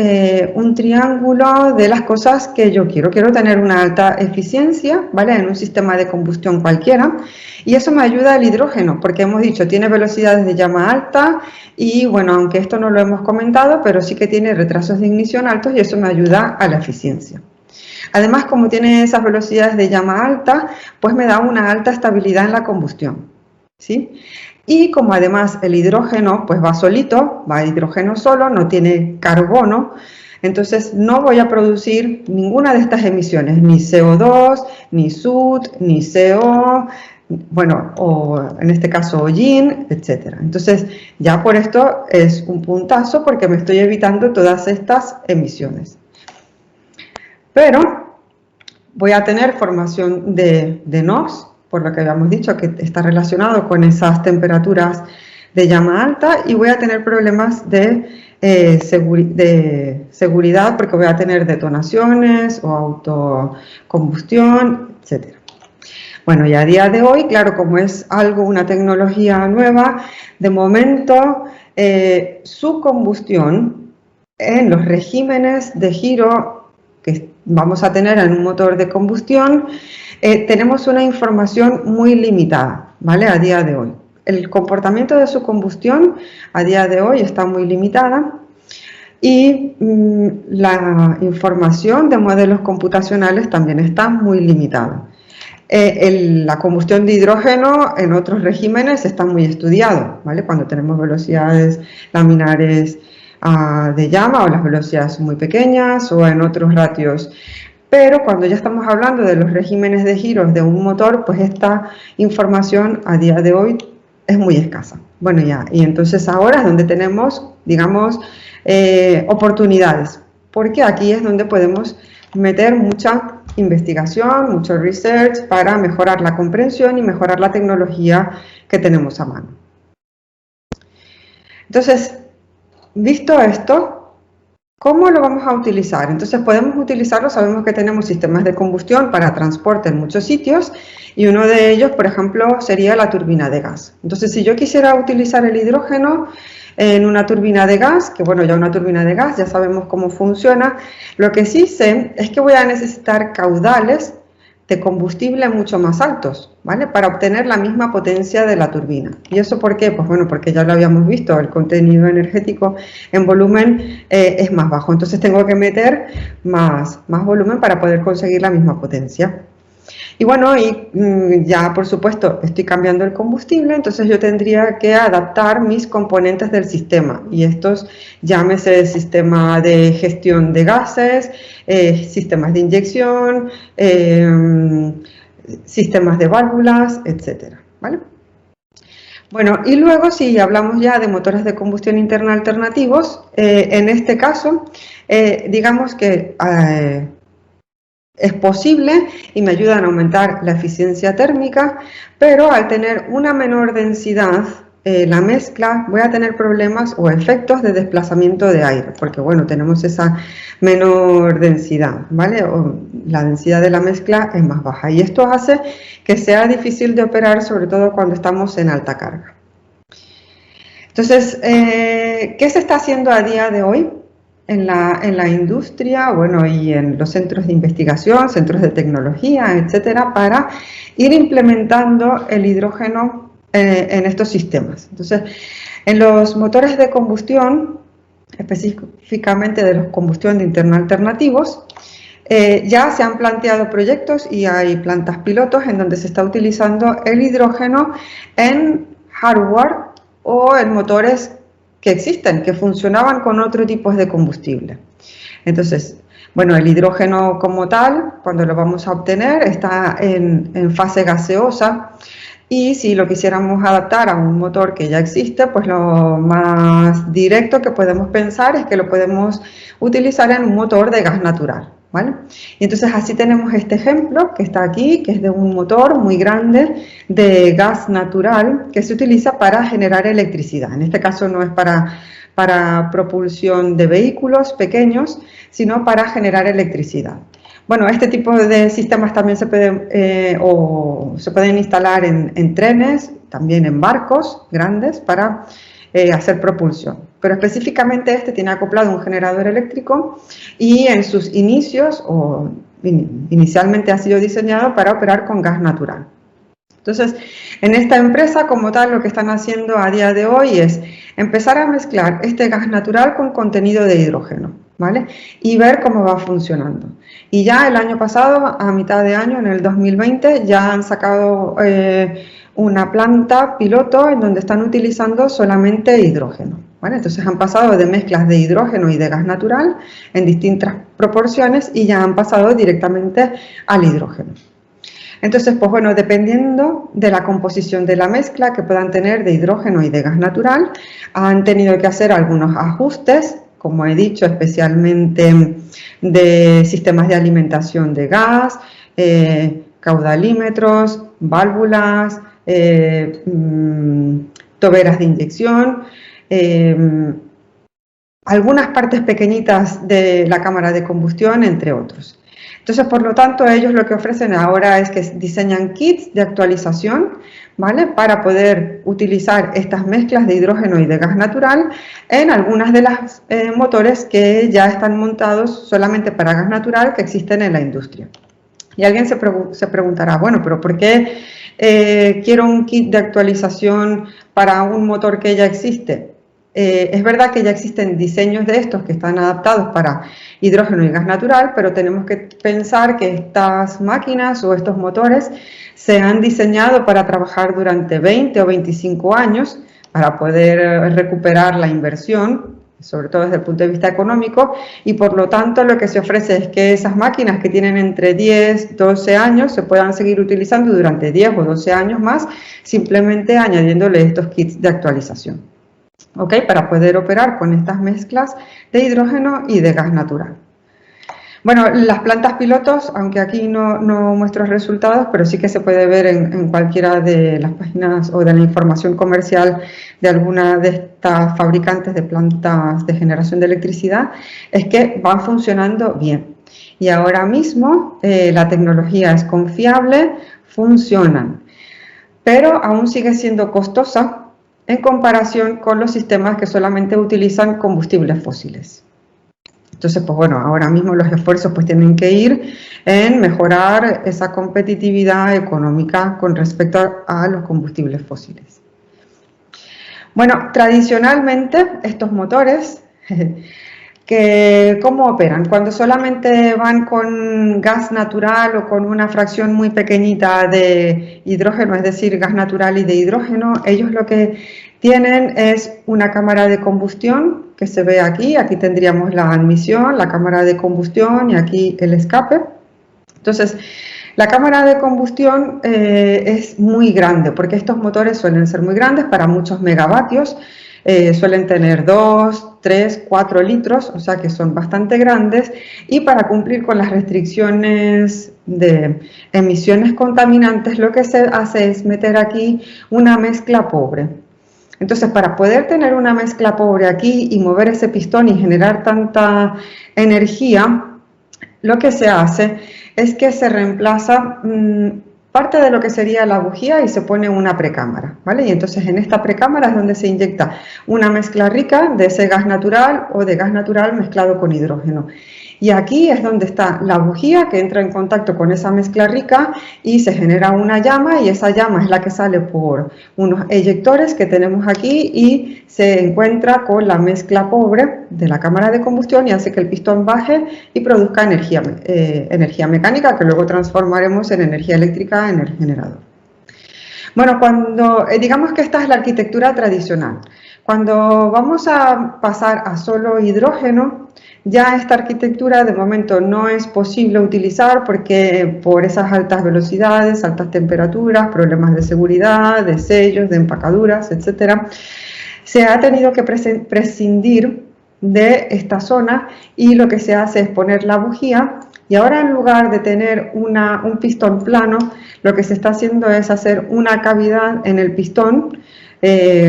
un triángulo de las cosas que yo quiero. Quiero tener una alta eficiencia, ¿vale? En un sistema de combustión cualquiera. Y eso me ayuda el hidrógeno, porque hemos dicho, tiene velocidades de llama alta y, bueno, aunque esto no lo hemos comentado, pero sí que tiene retrasos de ignición altos y eso me ayuda a la eficiencia. Además, como tiene esas velocidades de llama alta, pues me da una alta estabilidad en la combustión, ¿sí? Y como además el hidrógeno pues va solito, va hidrógeno solo, no tiene carbono, entonces no voy a producir ninguna de estas emisiones, ni CO2, ni SUT, ni CO, bueno, o en este caso hollín, etc. Entonces ya por esto es un puntazo porque me estoy evitando todas estas emisiones. Pero voy a tener formación de NOx, por lo que habíamos dicho que está relacionado con esas temperaturas de llama alta, y voy a tener problemas de seguridad porque voy a tener detonaciones o autocombustión, etc. Bueno, y a día de hoy, claro, como es una tecnología nueva, de momento su combustión en los regímenes de giro que vamos a tener en un motor de combustión, tenemos una información muy limitada, ¿vale? A día de hoy. El comportamiento de su combustión a día de hoy está muy limitada y la información de modelos computacionales también está muy limitada. La combustión de hidrógeno en otros regímenes está muy estudiado, ¿vale? Cuando tenemos velocidades laminares de llama o las velocidades muy pequeñas o en otros ratios. Pero cuando ya estamos hablando de los regímenes de giros de un motor, pues esta información a día de hoy es muy escasa. Bueno, y entonces ahora es donde tenemos, digamos, oportunidades, porque aquí es donde podemos meter mucha investigación, mucho research para mejorar la comprensión y mejorar la tecnología que tenemos a mano. Entonces, visto esto, ¿cómo lo vamos a utilizar? Entonces podemos utilizarlo, sabemos que tenemos sistemas de combustión para transporte en muchos sitios y uno de ellos, por ejemplo, sería la turbina de gas. Entonces si yo quisiera utilizar el hidrógeno en una turbina de gas, que bueno, ya una turbina de gas ya sabemos cómo funciona, lo que sí sé es que voy a necesitar caudales de combustible mucho más altos, ¿vale? Para obtener la misma potencia de la turbina. ¿Y eso por qué? Pues bueno, porque ya lo habíamos visto, el contenido energético en volumen es más bajo, entonces tengo que meter más volumen para poder conseguir la misma potencia. Y bueno, ya por supuesto estoy cambiando el combustible, entonces yo tendría que adaptar mis componentes del sistema. Y estos, llámese sistema de gestión de gases, sistemas de inyección, sistemas de válvulas, etcétera, ¿vale? Bueno, y luego si hablamos ya de motores de combustión interna alternativos, en este caso, digamos que es posible y me ayudan a aumentar la eficiencia térmica, pero al tener una menor densidad, la mezcla, voy a tener problemas o efectos de desplazamiento de aire, porque bueno, tenemos esa menor densidad, ¿vale? La densidad de la mezcla es más baja y esto hace que sea difícil de operar, sobre todo cuando estamos en alta carga. Entonces, ¿qué se está haciendo a día de hoy? En la industria, bueno, y en los centros de investigación, centros de tecnología, etcétera, para ir implementando el hidrógeno en estos sistemas. Entonces, en los motores de combustión, específicamente de los combustión de interna alternativos, Ya se han planteado proyectos y hay plantas pilotos en donde se está utilizando el hidrógeno en hardware o en motores que existen, que funcionaban con otro tipo de combustible. Entonces, bueno, el hidrógeno como tal, cuando lo vamos a obtener, está en fase gaseosa, y si lo quisiéramos adaptar a un motor que ya existe, pues lo más directo que podemos pensar es que lo podemos utilizar en un motor de gas natural, ¿vale? Y entonces así tenemos este ejemplo que está aquí, que es de un motor muy grande de gas natural que se utiliza para generar electricidad. En este caso no es para propulsión de vehículos pequeños, sino para generar electricidad. Bueno, este tipo de sistemas también se pueden instalar en trenes, también en barcos grandes para hacer propulsión. Pero específicamente este tiene acoplado un generador eléctrico y en sus inicios, inicialmente ha sido diseñado para operar con gas natural. Entonces, en esta empresa como tal lo que están haciendo a día de hoy es empezar a mezclar este gas natural con contenido de hidrógeno, ¿vale? Y ver cómo va funcionando. Y ya el año pasado, a mitad de año, en el 2020, ya han sacado una planta piloto en donde están utilizando solamente hidrógeno, ¿vale? Entonces han pasado de mezclas de hidrógeno y de gas natural en distintas proporciones y ya han pasado directamente al hidrógeno. Entonces, pues bueno, dependiendo de la composición de la mezcla que puedan tener de hidrógeno y de gas natural, han tenido que hacer algunos ajustes, como he dicho, especialmente de sistemas de alimentación de gas, caudalímetros, válvulas, toberas de inyección, algunas partes pequeñitas de la cámara de combustión, entre otros. Entonces, por lo tanto, ellos lo que ofrecen ahora es que diseñan kits de actualización, ¿vale? Para poder utilizar estas mezclas de hidrógeno y de gas natural en algunas de las motores que ya están montados solamente para gas natural que existen en la industria. Y alguien se preguntará, bueno, pero ¿por qué quiero un kit de actualización para un motor que ya existe? Es verdad que ya existen diseños de estos que están adaptados para hidrógeno y gas natural, pero tenemos que pensar que estas máquinas o estos motores se han diseñado para trabajar durante 20 o 25 años para poder recuperar la inversión, sobre todo desde el punto de vista económico, y por lo tanto lo que se ofrece es que esas máquinas que tienen entre 10 12 años se puedan seguir utilizando durante 10 o 12 años más, simplemente añadiéndole estos kits de actualización. ¿Ok? Para poder operar con estas mezclas de hidrógeno y de gas natural. Bueno, las plantas pilotos, aunque aquí no muestro resultados, pero sí que se puede ver en cualquiera de las páginas o de la información comercial de alguna de estas fabricantes de plantas de generación de electricidad, es que van funcionando bien. Y ahora mismo la tecnología es confiable, funcionan, pero aún sigue siendo costosa en comparación con los sistemas que solamente utilizan combustibles fósiles. Entonces, pues bueno, ahora mismo los esfuerzos pues tienen que ir en mejorar esa competitividad económica con respecto a los combustibles fósiles. Bueno, tradicionalmente estos motores, ¿cómo operan? Cuando solamente van con gas natural o con una fracción muy pequeñita de hidrógeno, es decir, gas natural y de hidrógeno, ellos lo que tienen es una cámara de combustión que se ve aquí. Aquí tendríamos la admisión, la cámara de combustión y aquí el escape. Entonces, la cámara de combustión es muy grande porque estos motores suelen ser muy grandes para muchos megavatios. Suelen tener 2, 3, 4 litros, o sea que son bastante grandes, y para cumplir con las restricciones de emisiones contaminantes lo que se hace es meter aquí una mezcla pobre. Entonces, para poder tener una mezcla pobre aquí y mover ese pistón y generar tanta energía, lo que se hace es que se reemplaza parte de lo que sería la bujía y se pone una precámara, ¿vale? Y entonces en esta precámara es donde se inyecta una mezcla rica de ese gas natural o de gas natural mezclado con hidrógeno. Y aquí es donde está la bujía que entra en contacto con esa mezcla rica y se genera una llama, y esa llama es la que sale por unos eyectores que tenemos aquí y se encuentra con la mezcla pobre de la cámara de combustión y hace que el pistón baje y produzca energía mecánica que luego transformaremos en energía eléctrica en el generador. Bueno, digamos que esta es la arquitectura tradicional. Cuando vamos a pasar a solo hidrógeno, ya esta arquitectura de momento no es posible utilizar porque por esas altas velocidades, altas temperaturas, problemas de seguridad, de sellos, de empacaduras, etcétera, se ha tenido que prescindir de esta zona y lo que se hace es poner la bujía. Y ahora, en lugar de tener un pistón plano, lo que se está haciendo es hacer una cavidad en el pistón,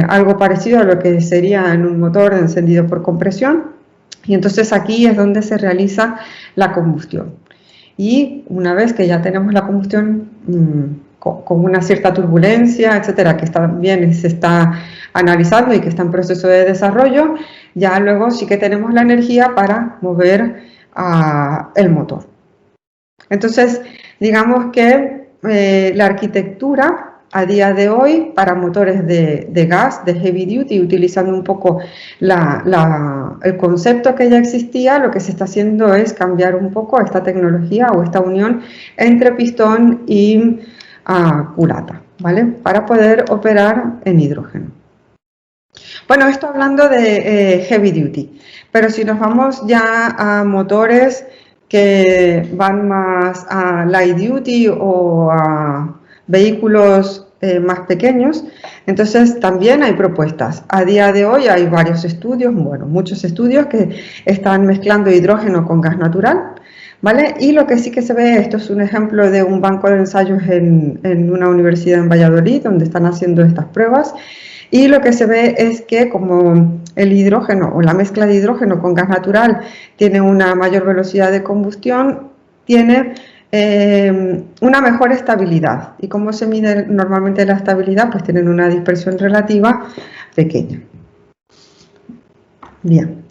algo parecido a lo que sería en un motor encendido por compresión. Y entonces aquí es donde se realiza la combustión. Y una vez que ya tenemos la combustión con una cierta turbulencia, etcétera, que también se está analizando y que está en proceso de desarrollo, ya luego sí que tenemos la energía para mover el motor. Entonces, digamos que la arquitectura a día de hoy para motores de gas, de heavy duty, utilizando un poco el concepto que ya existía, lo que se está haciendo es cambiar un poco esta tecnología o esta unión entre pistón y culata, ¿vale? Para poder operar en hidrógeno. Bueno, esto hablando de heavy duty, pero si nos vamos ya a motores que van más a light duty o a vehículos más pequeños, entonces también hay propuestas. A día de hoy hay varios estudios, bueno, muchos estudios que están mezclando hidrógeno con gas natural, ¿vale? Y lo que sí que se ve, esto es un ejemplo de un banco de ensayos en una universidad en Valladolid, donde están haciendo estas pruebas. Y lo que se ve es que como el hidrógeno o la mezcla de hidrógeno con gas natural tiene una mayor velocidad de combustión, tiene una mejor estabilidad. ¿Y cómo se mide normalmente la estabilidad? Pues tienen una dispersión relativa pequeña. Bien.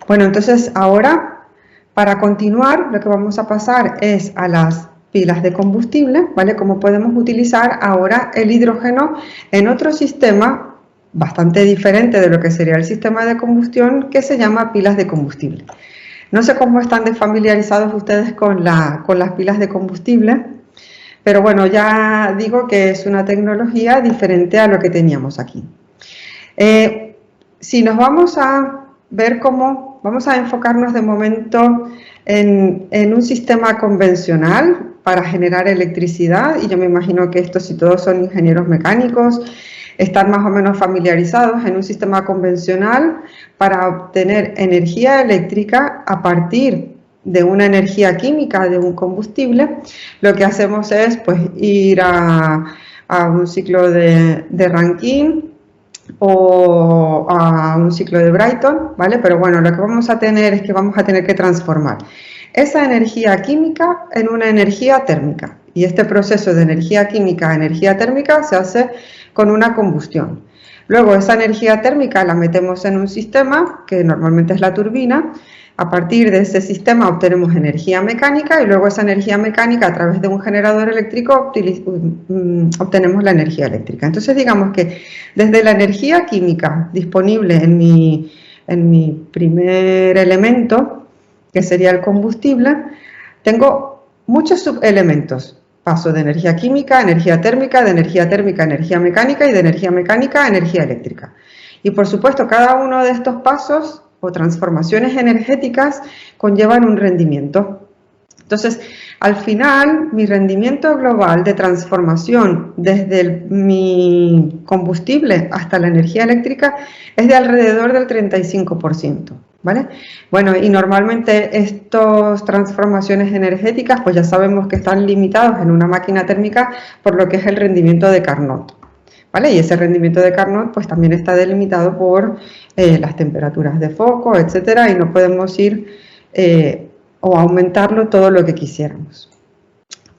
Bueno, entonces ahora, para continuar, lo que vamos a pasar es a las pilas de combustible, ¿vale? Cómo podemos utilizar ahora el hidrógeno en otro sistema bastante diferente de lo que sería el sistema de combustión, que se llama pilas de combustible. No sé cómo están familiarizados ustedes con las pilas de combustible, pero bueno, ya digo que es una tecnología diferente a lo que teníamos aquí. Si nos vamos a ver cómo, vamos a enfocarnos de momento en un sistema convencional para generar electricidad, y yo me imagino que esto, si todos son ingenieros mecánicos, están más o menos familiarizados en un sistema convencional para obtener energía eléctrica a partir de una energía química de un combustible. Lo que hacemos es pues ir a un ciclo de Rankine o a un ciclo de Brayton, ¿vale? Pero bueno, lo que vamos a tener es que vamos a tener que transformar esa energía química en una energía térmica. Y este proceso de energía química a energía térmica se hace con una combustión. Luego esa energía térmica la metemos en un sistema, que normalmente es la turbina. A partir de ese sistema obtenemos energía mecánica y luego esa energía mecánica a través de un generador eléctrico obtenemos la energía eléctrica. Entonces digamos que desde la energía química disponible en mi primer elemento, que sería el combustible, tengo muchos subelementos. Paso de energía química a energía térmica, de energía térmica a energía mecánica y de energía mecánica a energía eléctrica. Y por supuesto, cada uno de estos pasos o transformaciones energéticas conllevan un rendimiento. Entonces, al final, mi rendimiento global de transformación desde mi combustible hasta la energía eléctrica es de alrededor del 35%. ¿Vale? Bueno, y normalmente estas transformaciones energéticas, pues ya sabemos que están limitados en una máquina térmica por lo que es el rendimiento de Carnot, ¿vale? Y ese rendimiento de Carnot, pues también está delimitado por las temperaturas de foco, etcétera, y no podemos ir o aumentarlo todo lo que quisiéramos.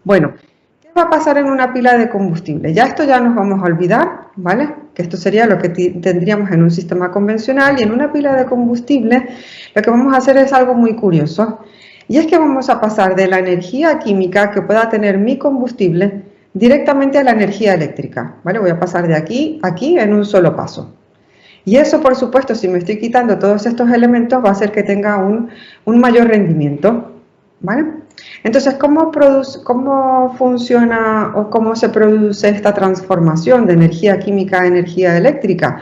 Bueno, ¿qué va a pasar en una pila de combustible? Ya esto ya nos vamos a olvidar, ¿vale? Que esto sería lo que tendríamos en un sistema convencional, y en una pila de combustible lo que vamos a hacer es algo muy curioso, y es que vamos a pasar de la energía química que pueda tener mi combustible directamente a la energía eléctrica, ¿vale? Voy a pasar de aquí a aquí en un solo paso. Y eso, por supuesto, si me estoy quitando todos estos elementos, va a hacer que tenga un mayor rendimiento, ¿vale? Entonces, ¿cómo funciona o cómo se produce esta transformación de energía química a energía eléctrica?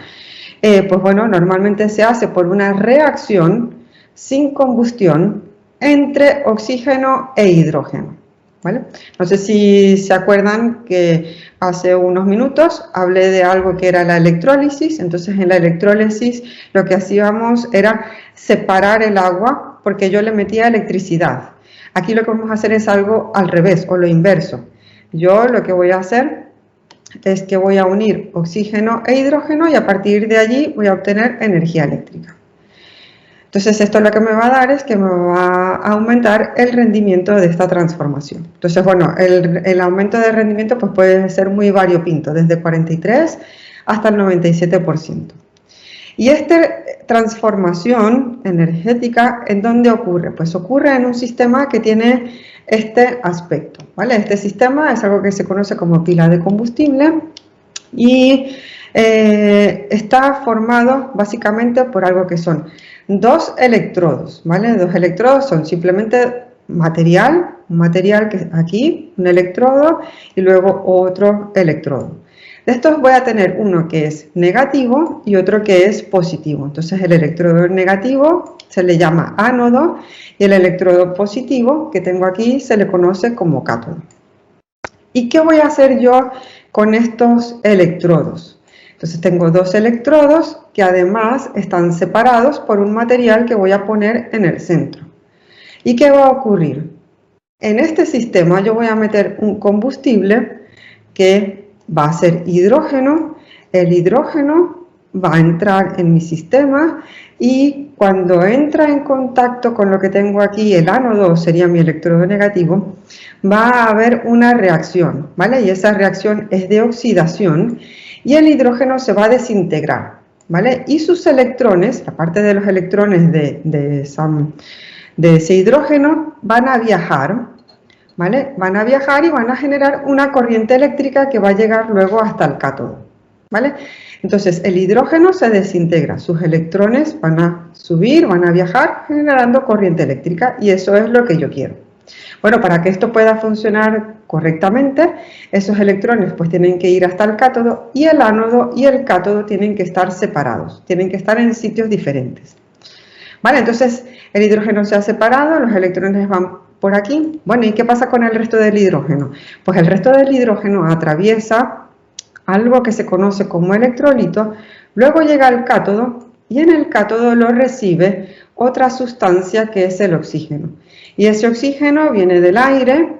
Pues bueno, normalmente se hace por una reacción sin combustión entre oxígeno e hidrógeno, ¿vale? No sé si se acuerdan que hace unos minutos hablé de algo que era la electrólisis. Entonces, en la electrólisis lo que hacíamos era separar el agua porque yo le metía electricidad. Aquí lo que vamos a hacer es algo al revés, o lo inverso. Yo lo que voy a hacer es que voy a unir oxígeno e hidrógeno, y a partir de allí voy a obtener energía eléctrica. Entonces, esto lo que me va a dar es que me va a aumentar el rendimiento de esta transformación. Entonces, bueno, el aumento de rendimiento pues puede ser muy variopinto, desde 43 hasta el 97%. Y esta transformación energética, ¿en dónde ocurre? Pues ocurre en un sistema que tiene este aspecto, ¿vale? Este sistema es algo que se conoce como pila de combustible, y está formado básicamente por algo que son dos electrodos, ¿vale? Dos electrodos son simplemente material, un material que aquí, un electrodo, y luego otro electrodo. De estos voy a tener uno que es negativo y otro que es positivo. Entonces, el electrodo negativo se le llama ánodo, y el electrodo positivo que tengo aquí se le conoce como cátodo. ¿Y qué voy a hacer yo con estos electrodos? Entonces, tengo dos electrodos que además están separados por un material que voy a poner en el centro. ¿Y qué va a ocurrir? En este sistema yo voy a meter un combustible que va a ser hidrógeno. El hidrógeno va a entrar en mi sistema, y cuando entra en contacto con lo que tengo aquí, el ánodo sería mi electrodo negativo, va a haber una reacción, ¿vale? Y esa reacción es de oxidación, y el hidrógeno se va a desintegrar, ¿vale? Y sus electrones, aparte de los electrones de ese hidrógeno, van a viajar, ¿vale? Van a viajar y van a generar una corriente eléctrica que va a llegar luego hasta el cátodo, ¿vale? Entonces, el hidrógeno se desintegra, sus electrones van a subir, van a viajar, generando corriente eléctrica, y eso es lo que yo quiero. Bueno, para que esto pueda funcionar correctamente, esos electrones pues tienen que ir hasta el cátodo, y el ánodo y el cátodo tienen que estar separados, tienen que estar en sitios diferentes. Vale, entonces el hidrógeno se ha separado, los electrones van por aquí. Bueno, ¿y qué pasa con el resto del hidrógeno? Pues el resto del hidrógeno atraviesa algo que se conoce como electrolito, luego llega al cátodo, y en el cátodo lo recibe otra sustancia que es el oxígeno. Y ese oxígeno viene del aire,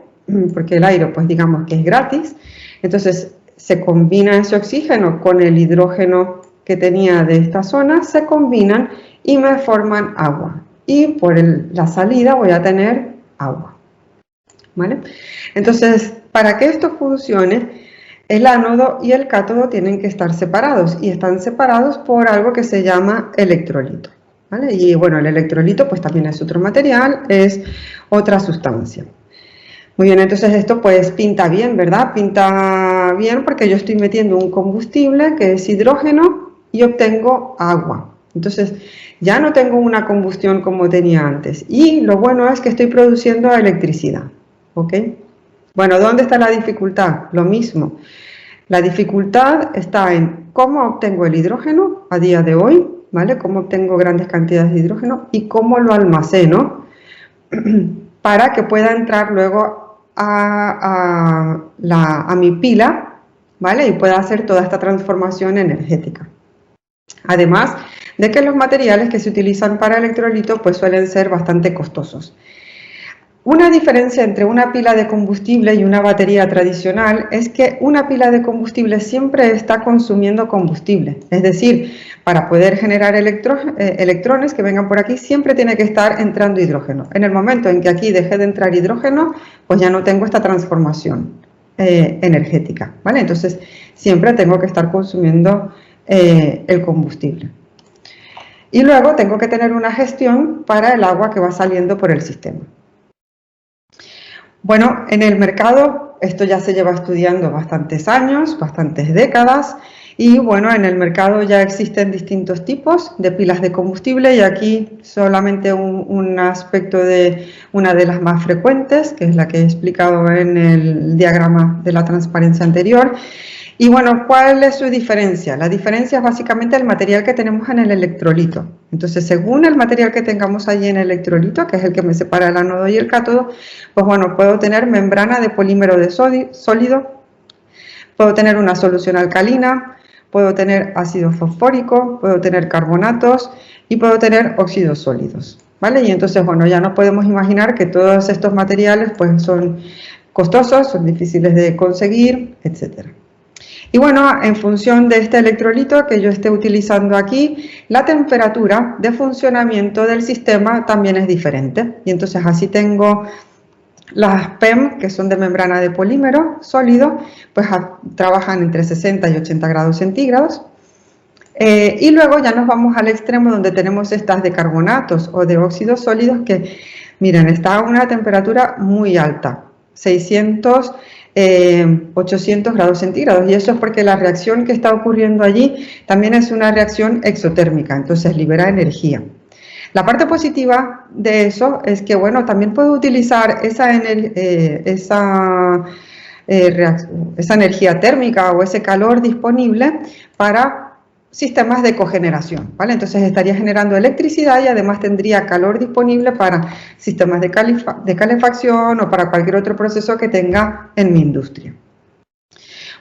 porque el aire pues digamos que es gratis. Entonces se combina ese oxígeno con el hidrógeno que tenía de esta zona, se combinan y me forman agua. Y por la salida voy a tener agua, ¿vale? Entonces, para que esto funcione, el ánodo y el cátodo tienen que estar separados, y están separados por algo que se llama electrolito, ¿vale? Y bueno, el electrolito pues también es otro material, es otra sustancia. Muy bien, entonces esto pues pinta bien, ¿verdad? Pinta bien porque yo estoy metiendo un combustible que es hidrógeno y obtengo agua. Entonces ya no tengo una combustión como tenía antes, y lo bueno es que estoy produciendo electricidad, ¿ok? Bueno, ¿dónde está la dificultad? Lo mismo. La dificultad está en cómo obtengo el hidrógeno a día de hoy, ¿vale? Cómo obtengo grandes cantidades de hidrógeno y cómo lo almaceno para que pueda entrar luego a mi pila, ¿vale? Y pueda hacer toda esta transformación energética. Además de que los materiales que se utilizan para electrolito pues suelen ser bastante costosos. Una diferencia entre una pila de combustible y una batería tradicional es que una pila de combustible siempre está consumiendo combustible. Es decir, para poder generar electrones que vengan por aquí, siempre tiene que estar entrando hidrógeno. En el momento en que aquí deje de entrar hidrógeno, pues ya no tengo esta transformación, energética, ¿vale? Entonces, siempre tengo que estar consumiendo el combustible. Y luego tengo que tener una gestión para el agua que va saliendo por el sistema. Bueno, en el mercado esto ya se lleva estudiando bastantes años, bastantes décadas, y bueno, en el mercado ya existen distintos tipos de pilas de combustible y aquí solamente un aspecto de una de las más frecuentes, que es la que he explicado en el diagrama de la transparencia anterior. Y bueno, ¿cuál es su diferencia? La diferencia es básicamente el material que tenemos en el electrolito. Entonces, según el material que tengamos allí en el electrolito, que es el que me separa el ánodo y el cátodo, pues bueno, puedo tener membrana de polímero de sólido, puedo tener una solución alcalina, puedo tener ácido fosfórico, puedo tener carbonatos y puedo tener óxidos sólidos, ¿vale? Y entonces, bueno, ya nos podemos imaginar que todos estos materiales pues son costosos, son difíciles de conseguir, etcétera. Y bueno, en función de este electrolito que yo esté utilizando aquí, la temperatura de funcionamiento del sistema también es diferente. Y entonces así tengo las PEM, que son de membrana de polímero sólido, pues trabajan entre 60 y 80 grados centígrados. Y luego ya nos vamos al extremo donde tenemos estas de carbonatos o de óxidos sólidos que, miren, está a una temperatura muy alta, 600 800 grados centígrados, y eso es porque la reacción que está ocurriendo allí también es una reacción exotérmica, entonces libera energía. La parte positiva de eso es que, bueno, también puedo utilizar esa energía térmica o ese calor disponible para sistemas de cogeneración, ¿vale? Entonces estaría generando electricidad y además tendría calor disponible para sistemas de calefacción o para cualquier otro proceso que tenga en mi industria.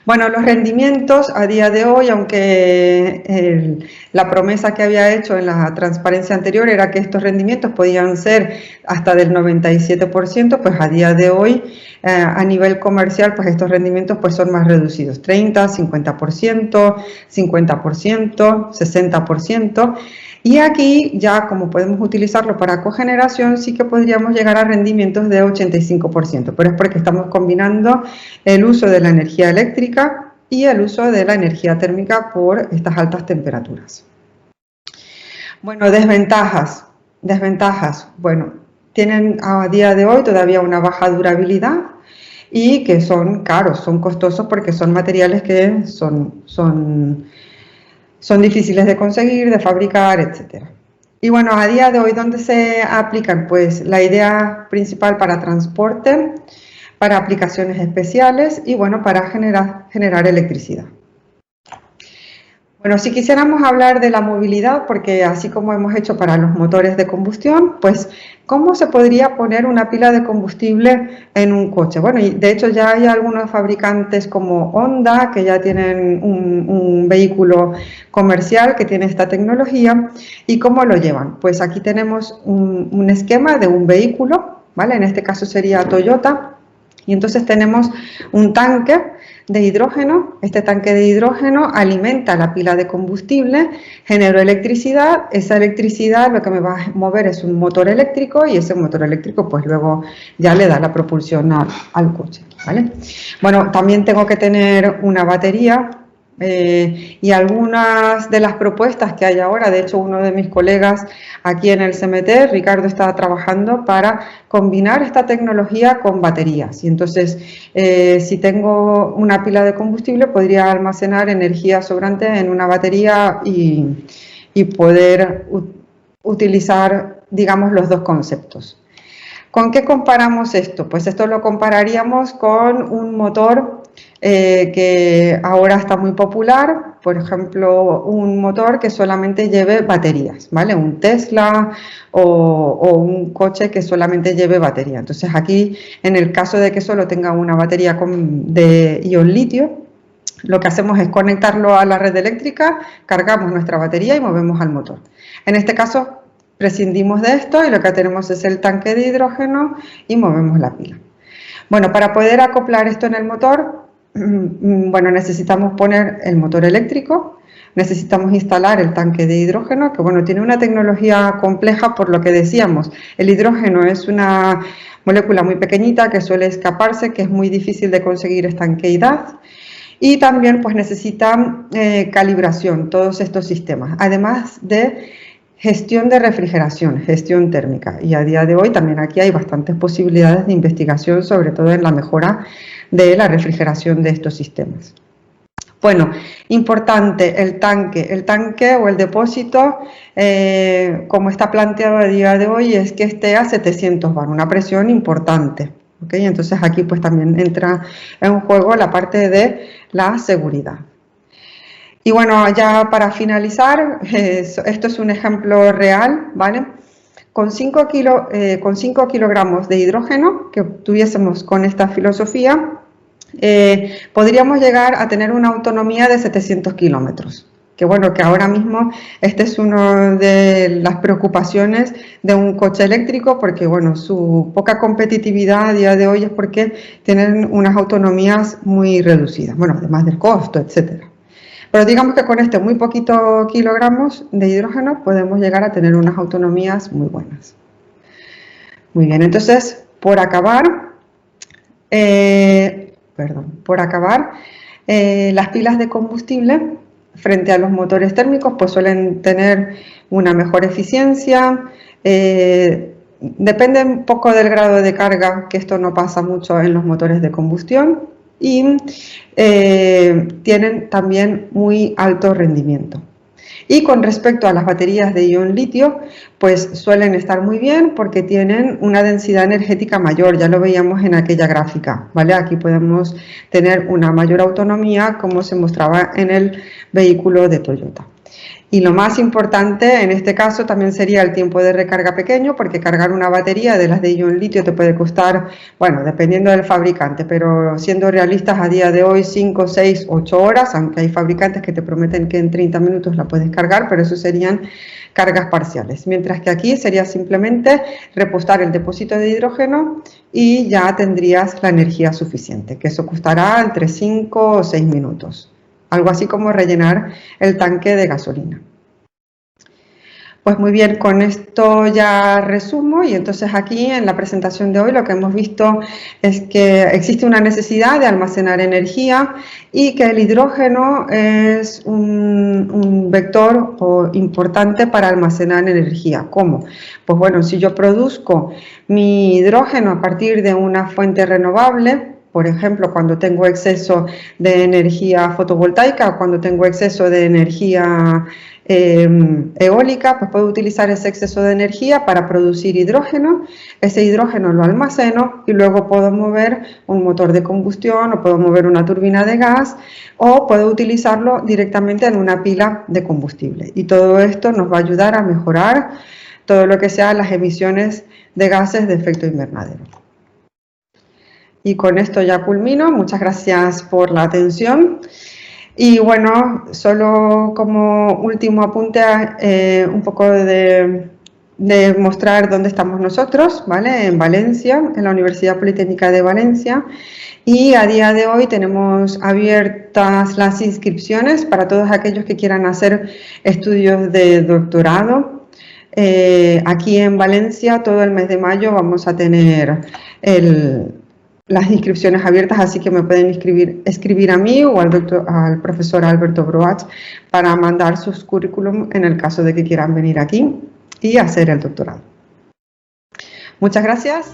Bueno, los rendimientos a día de hoy, aunque la promesa que había hecho en la transparencia anterior era que estos rendimientos podían ser hasta del 97%, pues a día de hoy a nivel comercial pues estos rendimientos pues son más reducidos, 30, 50%, 50%, 60%. Y aquí ya como podemos utilizarlo para cogeneración sí que podríamos llegar a rendimientos de 85%, pero es porque estamos combinando el uso de la energía eléctrica y el uso de la energía térmica por estas altas temperaturas. Bueno, desventajas. Bueno, tienen a día de hoy todavía una baja durabilidad y que son caros, son costosos porque son materiales que son difíciles de conseguir, de fabricar, etc. Y bueno, a día de hoy, ¿dónde se aplican? Pues la idea principal para transporte, para aplicaciones especiales y bueno, para generar electricidad. Bueno, si quisiéramos hablar de la movilidad, porque así como hemos hecho para los motores de combustión, pues ¿cómo se podría poner una pila de combustible en un coche? Bueno, y de hecho ya hay algunos fabricantes como Honda que ya tienen un vehículo comercial que tiene esta tecnología. ¿Y cómo lo llevan? Pues aquí tenemos un esquema de un vehículo, ¿vale? En este caso sería Toyota. Y entonces tenemos un tanque de hidrógeno. Este tanque de hidrógeno alimenta la pila de combustible, genera electricidad. Esa electricidad lo que me va a mover es un motor eléctrico y ese motor eléctrico pues luego ya le da la propulsión al coche, ¿vale? Bueno, también tengo que tener una batería. Y algunas de las propuestas que hay ahora, de hecho uno de mis colegas aquí en el CMT, Ricardo, está trabajando para combinar esta tecnología con baterías y entonces si tengo una pila de combustible podría almacenar energía sobrante en una batería y poder utilizar, digamos, los dos conceptos. ¿Con qué comparamos esto? Pues esto lo compararíamos con un motor que ahora está muy popular, por ejemplo, un motor que solamente lleve baterías, ¿vale? Un Tesla o un coche que solamente lleve batería. Entonces aquí, en el caso de que solo tenga una batería de ion litio, lo que hacemos es conectarlo a la red eléctrica, cargamos nuestra batería y movemos al motor. En este caso, prescindimos de esto y lo que tenemos es el tanque de hidrógeno y movemos la pila. Bueno, para poder acoplar esto en el motor, bueno, necesitamos poner el motor eléctrico, necesitamos instalar el tanque de hidrógeno, que bueno, tiene una tecnología compleja por lo que decíamos. El hidrógeno es una molécula muy pequeñita que suele escaparse, que es muy difícil de conseguir estanqueidad. Y también pues necesitan calibración, todos estos sistemas, además de gestión de refrigeración, gestión térmica. Y a día de hoy también aquí hay bastantes posibilidades de investigación, sobre todo en la mejora de la refrigeración de estos sistemas. Bueno, importante, el tanque o el depósito, como está planteado a día de hoy, es que esté a 700 bar, una presión importante. ¿Okay? Entonces aquí pues también entra en juego la parte de la seguridad. Y bueno, ya para finalizar, esto es un ejemplo real, ¿vale? Con 5 kilogramos de hidrógeno que tuviésemos con esta filosofía, podríamos llegar a tener una autonomía de 700 kilómetros. Que bueno, que ahora mismo esta es una de las preocupaciones de un coche eléctrico, porque bueno, su poca competitividad a día de hoy es porque tienen unas autonomías muy reducidas, bueno, además del costo, etcétera. Pero digamos que con este muy poquito kilogramos de hidrógeno podemos llegar a tener unas autonomías muy buenas. Muy bien, entonces, por acabar, las pilas de combustible frente a los motores térmicos pues suelen tener una mejor eficiencia, depende un poco del grado de carga, que esto no pasa mucho en los motores de combustión, y tienen también muy alto rendimiento. Y con respecto a las baterías de ion litio, pues suelen estar muy bien porque tienen una densidad energética mayor, ya lo veíamos en aquella gráfica, ¿vale? Aquí podemos tener una mayor autonomía como se mostraba en el vehículo de Toyota. Y lo más importante en este caso también sería el tiempo de recarga pequeño, porque cargar una batería de las de ion litio te puede costar, bueno, dependiendo del fabricante, pero siendo realistas a día de hoy 5, 6, 8 horas, aunque hay fabricantes que te prometen que en 30 minutos la puedes cargar, pero eso serían cargas parciales. Mientras que aquí sería simplemente repostar el depósito de hidrógeno y ya tendrías la energía suficiente, que eso costará entre 5 o 6 minutos. Algo así como rellenar el tanque de gasolina. Pues muy bien, con esto ya resumo y entonces aquí en la presentación de hoy lo que hemos visto es que existe una necesidad de almacenar energía y que el hidrógeno es un vector importante para almacenar energía. ¿Cómo? Pues bueno, si yo produzco mi hidrógeno a partir de una fuente renovable, por ejemplo, cuando tengo exceso de energía fotovoltaica o cuando tengo exceso de energía eólica, pues puedo utilizar ese exceso de energía para producir hidrógeno. Ese hidrógeno lo almaceno y luego puedo mover un motor de combustión o puedo mover una turbina de gas o puedo utilizarlo directamente en una pila de combustible. Y todo esto nos va a ayudar a mejorar todo lo que sean las emisiones de gases de efecto invernadero. Y con esto ya culmino. Muchas gracias por la atención. Y bueno, solo como último apunte, un poco de mostrar dónde estamos nosotros, ¿vale? En Valencia, en la Universidad Politécnica de Valencia. Y a día de hoy tenemos abiertas las inscripciones para todos aquellos que quieran hacer estudios de doctorado. Aquí en Valencia, todo el mes de mayo, vamos a tener las inscripciones abiertas, así que me pueden escribir a mí o al profesor Alberto Broach para mandar sus currículum en el caso de que quieran venir aquí y hacer el doctorado. Muchas gracias.